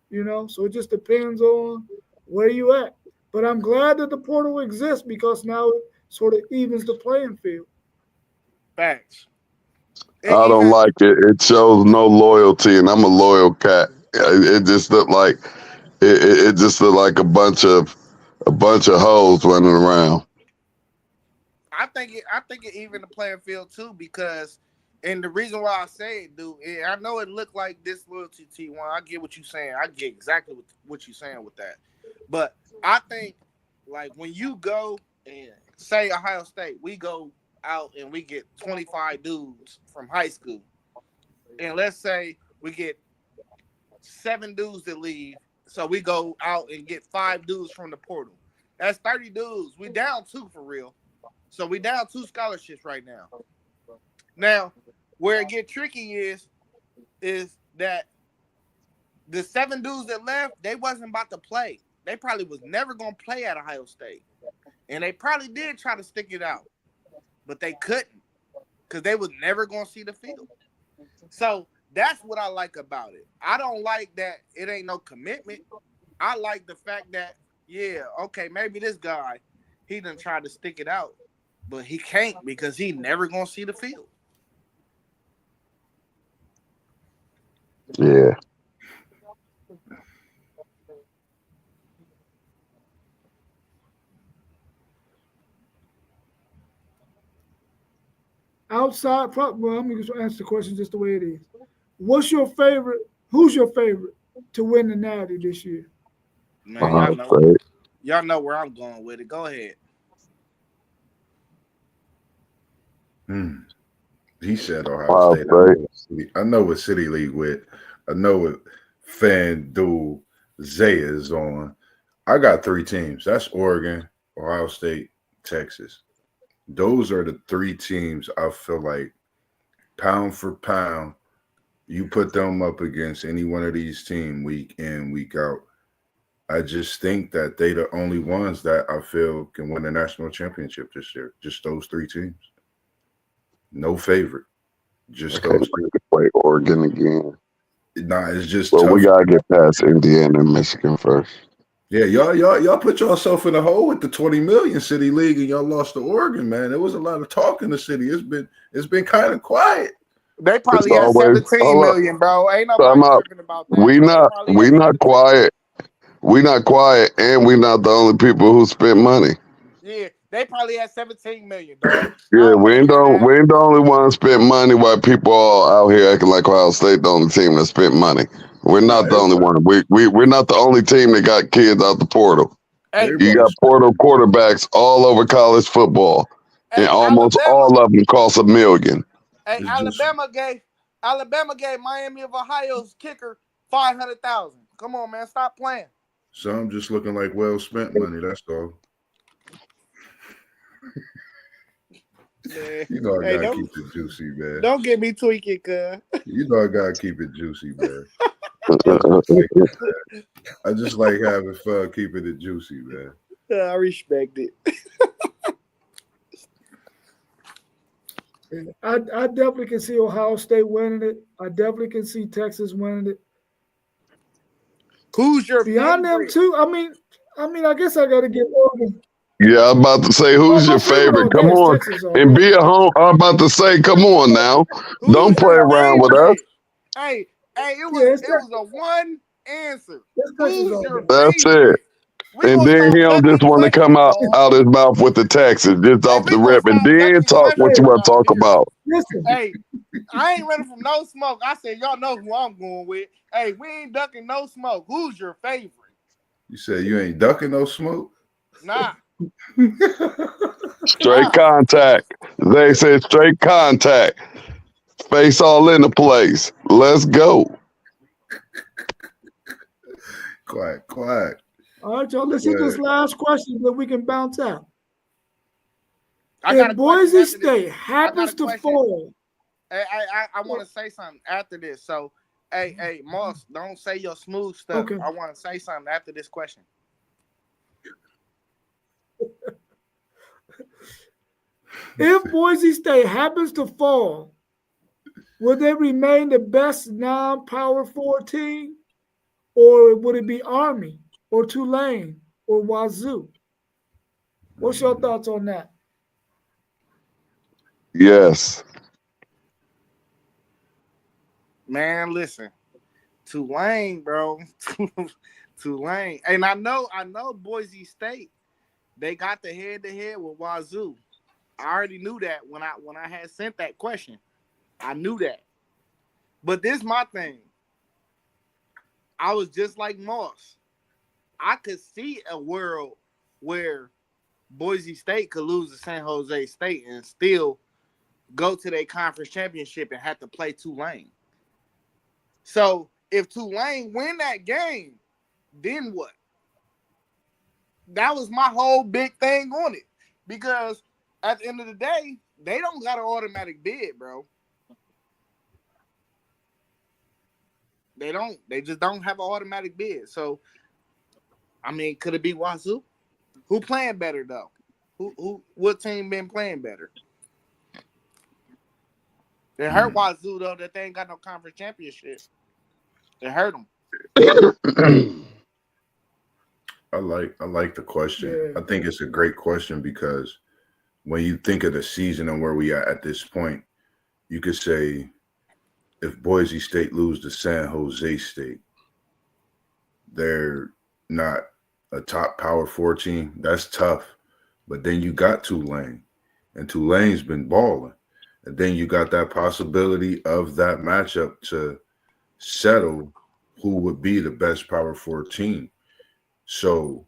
You know, so it just depends on where you at. But I'm glad that the portal exists because now it sort of evens the playing field. Facts. I don't like it. It shows no loyalty, and I'm a loyal cat. It just looked like it just looked like a bunch of hoes running around. I think it even the playing field too, because, and the reason why I say it, dude, I know it looked like disloyalty, T1. I get what you're saying. I get exactly what you're saying with that. But I think, like, when you go and say Ohio State, we go out and we get 25 dudes from high school, and let's say we get 7 dudes that leave, so we go out and get 5 dudes from the portal. That's 30 dudes. We down 2 for real. So we down 2 scholarships right now. Now, where it get tricky is that the 7 dudes that left, they wasn't about to play. They probably was never gonna play at Ohio State, and they probably did try to stick it out, but they couldn't because they was never gonna see the field. So that's what I like about it. I don't like that it ain't no commitment. I like the fact that, yeah, okay, maybe this guy, he done tried to stick it out, but he can't because he never gonna see the field. Yeah. Outside, well, I'm going to answer the question just the way it is. What's your favorite? Who's your favorite to win the Natty this year? Man, y'all know where I'm going with it. Go ahead. He said Ohio State. I know what City League with. I know what FanDuel Zaya is on. I got 3 teams. That's Oregon, Ohio State, Texas. Those are the 3 teams I feel like pound for pound, you put them up against any one of these teams week in, week out. I just think that they the only ones that I feel can win the national championship this year. Just those 3 teams. No favorite. Just those 3. Play Oregon again. Nah, it's just well, tough. We gotta get past Indiana and Michigan first. Yeah, y'all put yourself in a hole with the 20 million City League and y'all lost to Oregon, man. There was a lot of talk in the city. It's been kind of quiet. They probably had 17 million, bro. Ain't nobody tripping about that. We not quiet. We not quiet, and we not the only people who spent money. Yeah, they probably had 17 million, dog. Yeah, we ain't the only one spent money while people all out here acting like Ohio State the only team that spent money. We're not the only one. We're not the only team that got kids out the portal. Hey, you got portal quarterbacks all over college football, and almost all of them cost $1 million. Hey, Alabama gave Miami of Ohio's kicker $500,000. Come on, man, stop playing. Some just looking like well spent money. That's all. Man. You know I gotta keep it juicy, man. Don't get me tweaking, cuz. You know I gotta keep it juicy, man. I just like having fun, keeping it juicy, man. I respect it. I definitely can see Ohio State winning it. I definitely can see Texas winning it. Who's your beyond favorite? them too? I mean, I guess I got to get Oregon. Yeah, I'm about to say, who's your favorite? Come on, and be at home. I'm about to say, come on now. Don't play around with us. Hey, it was a one answer. Who's your That's favorite? it. And then he don't just want to come out his mouth with the Texas, just off the rip, and then talk what you want to talk about. Listen. Hey, I ain't running from no smoke. I said, y'all know who I'm going with. Hey, we ain't ducking no smoke. Who's your favorite? You said you ain't ducking no smoke? Nah. Straight contact. They said straight contact. Face all in the place. Let's go. Quiet. All right, y'all. Let's hit this last question that we can bounce out. If Boise State happens to fall. I want to say something after this. So, hey, Moss, don't say your smooth stuff. Okay. I want to say something after this question. If Boise State happens to fall, will they remain the best non-Power 4 team? Or would it be Army or Tulane or Wazoo? What's your thoughts on that? Yes. Man, listen. Tulane, bro. Tulane. And I know Boise State, they got the head-to-head with Wazoo. I already knew that when I had sent that question. I knew that. But this is my thing. I was just like Moss. I could see a world where Boise State could lose to San Jose State and still go to their conference championship and have to play Tulane. So if Tulane win that game, then what? That was my whole big thing on it. Because at the end of the day, they don't got an automatic bid, bro. They don't. They just don't have an automatic bid. So, I mean, could it be Wazoo? Who playing better though? What team been playing better? It hurt Wazoo though that they ain't got no conference championship. It hurt them. I like the question. Yeah. I think it's a great question because when you think of the season and where we are at this point, you could say if Boise State lose to San Jose State, they're not a top Power 4 team. That's tough. But then you got Tulane, and Tulane's been balling. And then you got that possibility of that matchup to settle who would be the best Power 4 team. So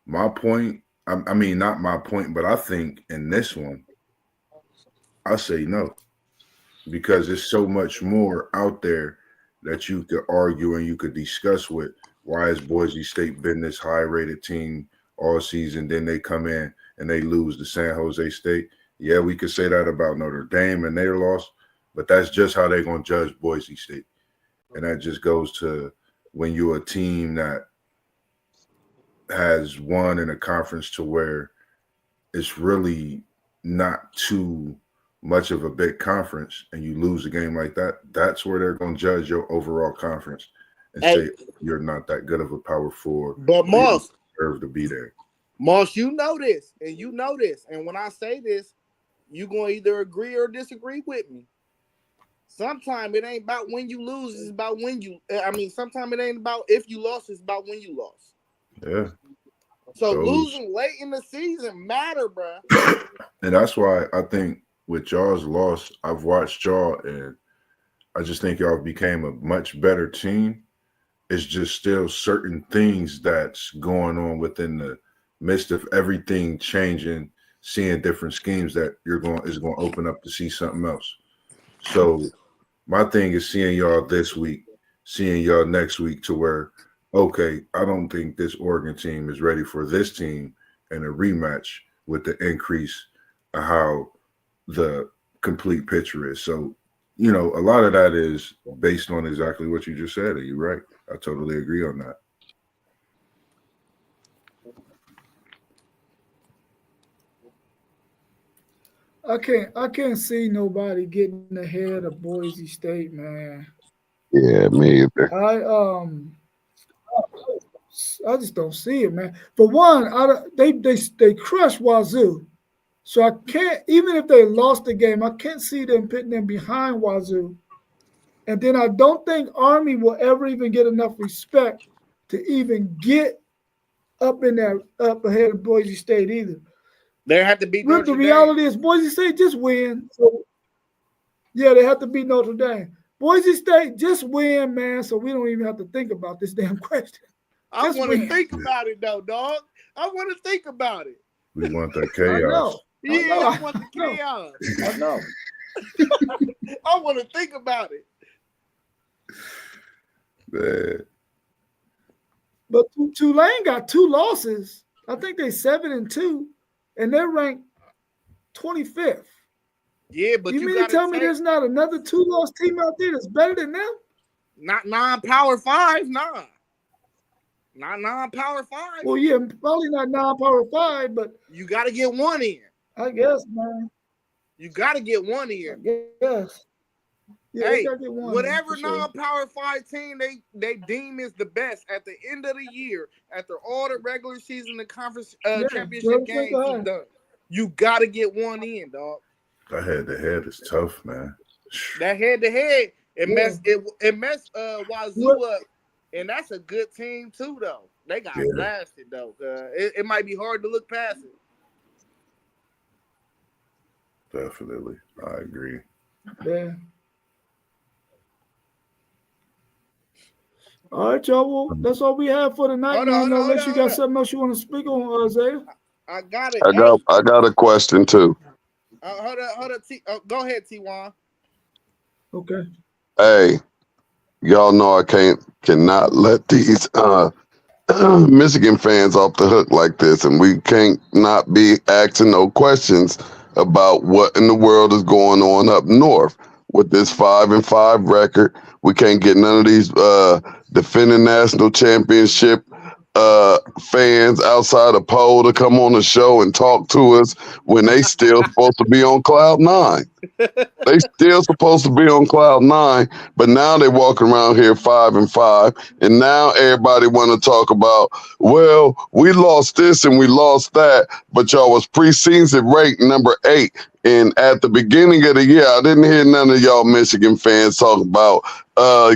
my point, I mean, not my point, but I think in this one, I say no. Because there's so much more out there that you could argue and you could discuss with. Why has Boise State been this high-rated team all season? Then they come in and they lose to San Jose State. Yeah, we could say that about Notre Dame and their loss, but that's just how they're going to judge Boise State. And that just goes to when you're a team that has won in a conference to where it's really not too much of a big conference and you lose a game like that, that's where they're going to judge your overall conference and say you're not that good of a Power 4. But Moss deserve to be there. Moss, you know this, and you know this. And when I say this, you're going to either agree or disagree with me. Sometimes it ain't about when you lose, it's about when you sometimes it ain't about if you lost, it's about when you lost. Yeah. So losing late in the season matter, bro. And that's why I think with y'all's loss, I've watched y'all, and I just think y'all became a much better team. It's just still certain things that's going on within the midst of everything changing, seeing different schemes that is going to open up to see something else. So my thing is seeing y'all this week, seeing y'all next week to where, okay, I don't think this Oregon team is ready for this team and a rematch with the increase of how the complete picture is. So, a lot of that is based on exactly what you just said. You're right. I totally agree on that. I can't see nobody getting ahead of Boise State, man. Yeah, me either. I just don't see it, man. For one, they crushed Wazoo. So I can't, even if they lost the game, I can't see them putting them behind Wazoo. And then I don't think Army will ever even get enough respect to even get up ahead of Boise State either. They have to beat Notre Dame. The reality is Boise State just win. So, yeah, they have to beat Notre Dame. Boise State just win, man, so we don't even have to think about this damn question. I want to think about it, though, dog. I want to think about it. We want that chaos. I want the chaos. I know. I want to think about it. Man. But Tulane got 2 losses. I think they're 7-2, and they're ranked 25th. Yeah, but you mean to tell me there's not another 2-loss team out there that's better than them? Not non-Power 5, nah. Not non-Power 5. Well, yeah, probably not non-Power 5, but you got to get one in. I guess, man. You got to get one in. Yes. Yeah, hey, get one, whatever sure. non-Power 5 team they deem is the best at the end of the year, after all the regular season and conference championship games is done, you got to get one in, dog. That head-to-head is tough, man. That head-to-head, it messed Wazoo up, and that's a good team too, though. They got blasted, though. It might be hard to look past it. Definitely. I agree. Yeah. All right, y'all. Well, that's all we have for tonight. Unless you got something else you want to speak on, Isaiah. I got it. I got a question too. Hold on. Go ahead, T1. Okay. Hey, y'all know I cannot let these Michigan fans off the hook like this, and we can't not be asking no questions about what in the world is going on up north. with this 5-5 record. We can't get none of these defending national championship fans outside of Poe to come on the show and talk to us when they still supposed to be on cloud nine. They still supposed to be on cloud nine, but now they walking around here 5-5, and now everybody want to talk about, well, we lost this and we lost that, but y'all was preseason ranked number 8. And at the beginning of the year, I didn't hear none of y'all Michigan fans talk about,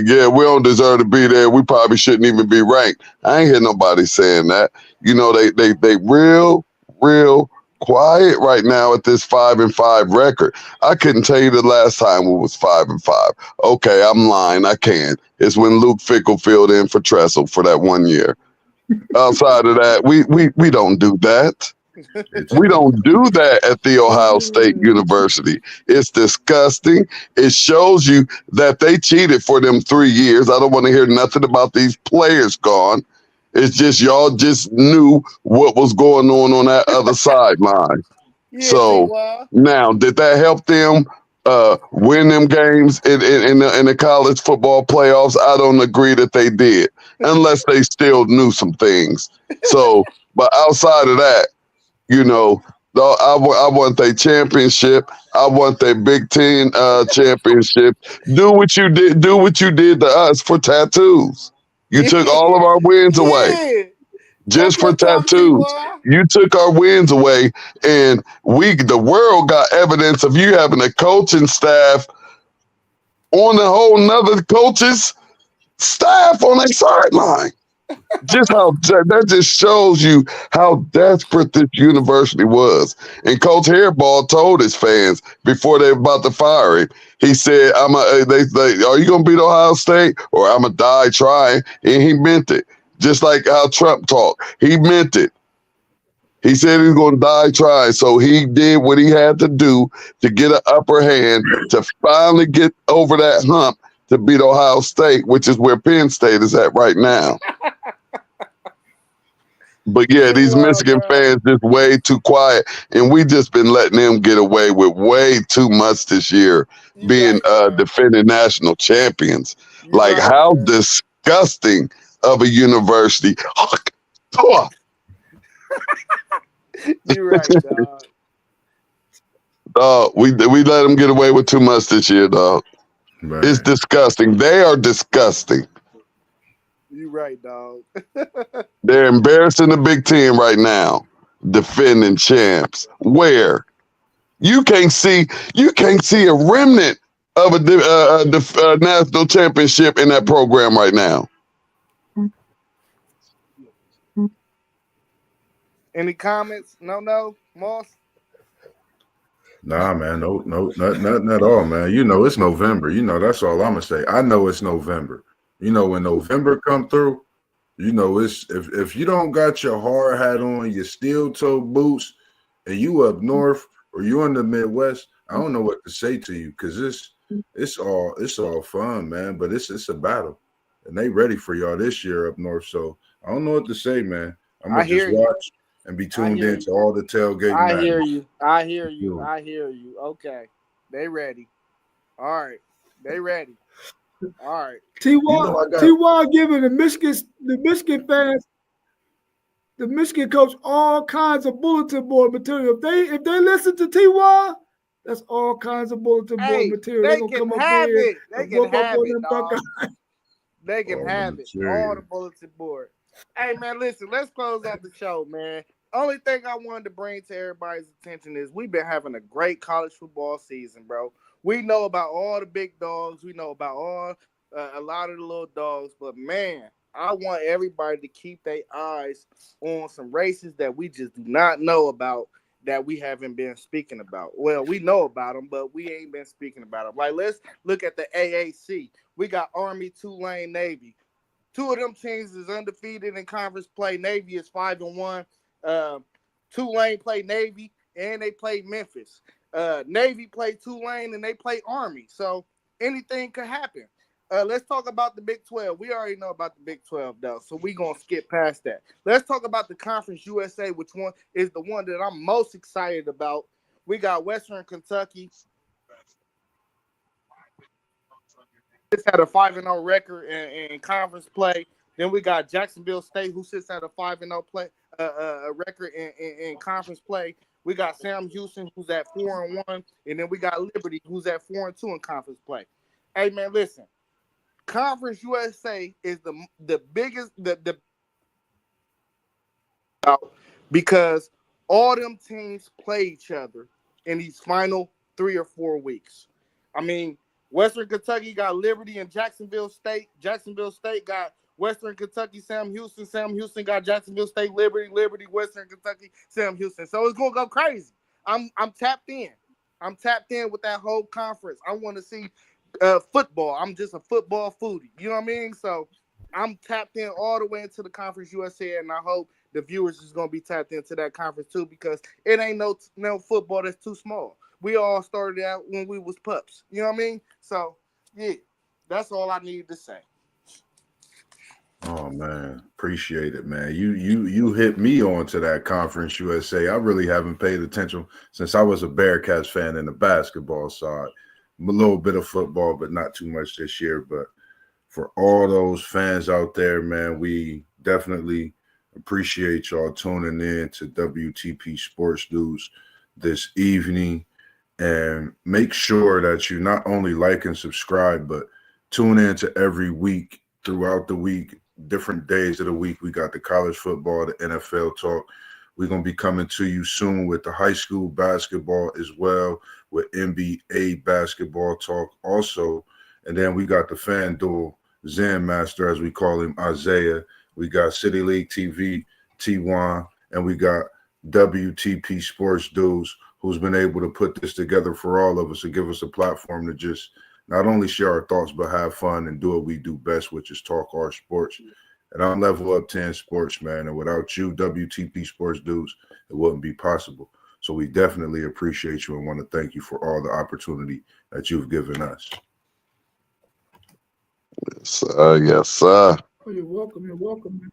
yeah, we don't deserve to be there. We probably shouldn't even be ranked. I ain't hear nobody saying that. You know, they real quiet right now at this 5-5 record. I couldn't tell you the last time it was 5-5. Okay, I'm lying. I can. It's when Luke Fickell filled in for Tressel for that 1 year. Outside of that, we don't do that. We don't do that at The Ohio State University. It's disgusting. It shows you that they cheated for them 3 years. I don't want to hear nothing about these players gone. It's just y'all just knew what was going on that other sideline. Yeah, So T.Y. now, did that help them win them games in the college football playoffs? I don't agree that they did, unless they still knew some things. So, but outside of that, you know, I want their championship. I want their Big Ten championship. Do what you did. Do what you did to us for tattoos. You took all of our wins away Yeah. just for Talk your talk, tattoos. T.Y. You took our wins away, and the world got evidence of you having a coaching staff on a whole nother coach's staff on a sideline. Just how that just shows you how desperate this university was. And Coach Hairball told his fans before they were about to fire him, he said, are you gonna beat Ohio State or I'm gonna die trying? And he meant it. Just like how Trump talked. He meant it. He said he was gonna die trying. So he did what he had to do to get an upper hand to finally get over that hump to beat Ohio State, which is where Penn State is at right now. But yeah, these Michigan fans just way too quiet, and we just been letting them get away with way too much this year, being defending national champions. Like, how disgusting of a university. You're right, dog. We let them get away with too much this year, dog. Man. It's disgusting. They are disgusting. You're right, dog. They're embarrassing the Big Ten right now, defending champs. Where you can't see a remnant of a national championship in that program right now. Any comments? No, Moss? Nah, man, no, nothing at all, man. You know, it's November. You know, that's all I'm gonna say. I know it's November. You know, when November come through, you know, it's if you don't got your hard hat on, your steel toe boots, and you up north or you in the Midwest, I don't know what to say to you, because it's all fun, man. But it's a battle, and they ready for y'all this year up north. So I don't know what to say, man. I'm gonna just watch and be tuned in to all the tailgate. I hear you. Okay, they ready. All right, they ready. All right. T.Y. giving the Michigan fans, the Michigan coach, all kinds of bulletin board material. If they listen to T.Y., that's all kinds of bulletin board material. They gonna can come have up here it. They can have it, dog. They can have it. All the bulletin board. Hey, man, listen, let's close out the show, man. Only thing I wanted to bring to everybody's attention is we've been having a great college football season, bro. We know about all the big dogs. We know about a lot of the little dogs. But, man, I want everybody to keep their eyes on some races that we just do not know about, that we haven't been speaking about. Well, we know about them, but we ain't been speaking about them. Like, let's look at the AAC. We got Army, Tulane, Navy. Two of them teams is undefeated in conference play. Navy is 5-1. Tulane play Navy, and they play Memphis. Navy play Tulane, and they play Army. So anything could happen. Let's talk about the Big 12. We already know about the Big 12, though, so we're going to skip past that. Let's talk about the Conference USA, which one is the one that I'm most excited about. We got Western Kentucky sits at a 5-0 record in conference play. Then we got Jacksonville State, who sits at a 5-0 play record in conference play. We got Sam Houston, who's at 4-1, and then we got Liberty, who's at 4-2 in conference play. Hey man, listen, Conference USA is the biggest because all them teams play each other in these final 3 or 4 weeks. I mean, Western Kentucky got Liberty and Jacksonville State. Jacksonville State got Western Kentucky, Sam Houston. Sam Houston got Jacksonville State, Liberty, Western Kentucky, Sam Houston. So it's gonna go crazy. I'm tapped in. I'm tapped in with that whole conference. I want to see football. I'm just a football foodie. You know what I mean? So I'm tapped in all the way into the Conference USA, and I hope the viewers is gonna be tapped into that conference too, because it ain't no football that's too small. We all started out when we was pups. You know what I mean? So yeah, that's all I need to say. Oh man, appreciate it, man. You hit me onto that Conference USA. I really haven't paid attention since I was a Bearcats fan in the basketball side. A little bit of football, but not too much this year. But for all those fans out there, man, we definitely appreciate y'all tuning in to WTP Sports Dudes this evening. And make sure that you not only like and subscribe, but tune in to every week, throughout the week, different days of the week. We got the college football, the NFL talk. We're going to be coming to you soon with the high school basketball as well, with NBA basketball talk also. And then we got the FanDuel Zen Master, as we call him, Isaiah. We got City League TV, T1, and we got WTP Sports Dudes, who's been able to put this together for all of us and give us a platform to just not only share our thoughts, but have fun and do what we do best, which is talk our sports. And I'm Level Up 10 Sports, man. And without you, WTP Sports Dudes, it wouldn't be possible. So we definitely appreciate you and want to thank you for all the opportunity that you've given us. Yes, sir. Oh, you're welcome. You're welcome, man.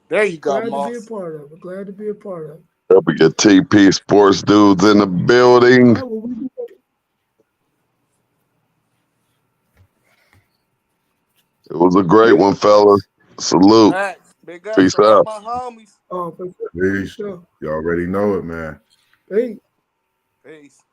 There you go, Glad Moss. to be a part of it. Glad to be a part of it. We get TP Sports Dudes in the building. All right, well, we do that. It was a great one, fellas. Salute. Thanks. Big up Peace to all out. my homies. Oh, for sure. Peace. You already know it, man. Hey. Peace.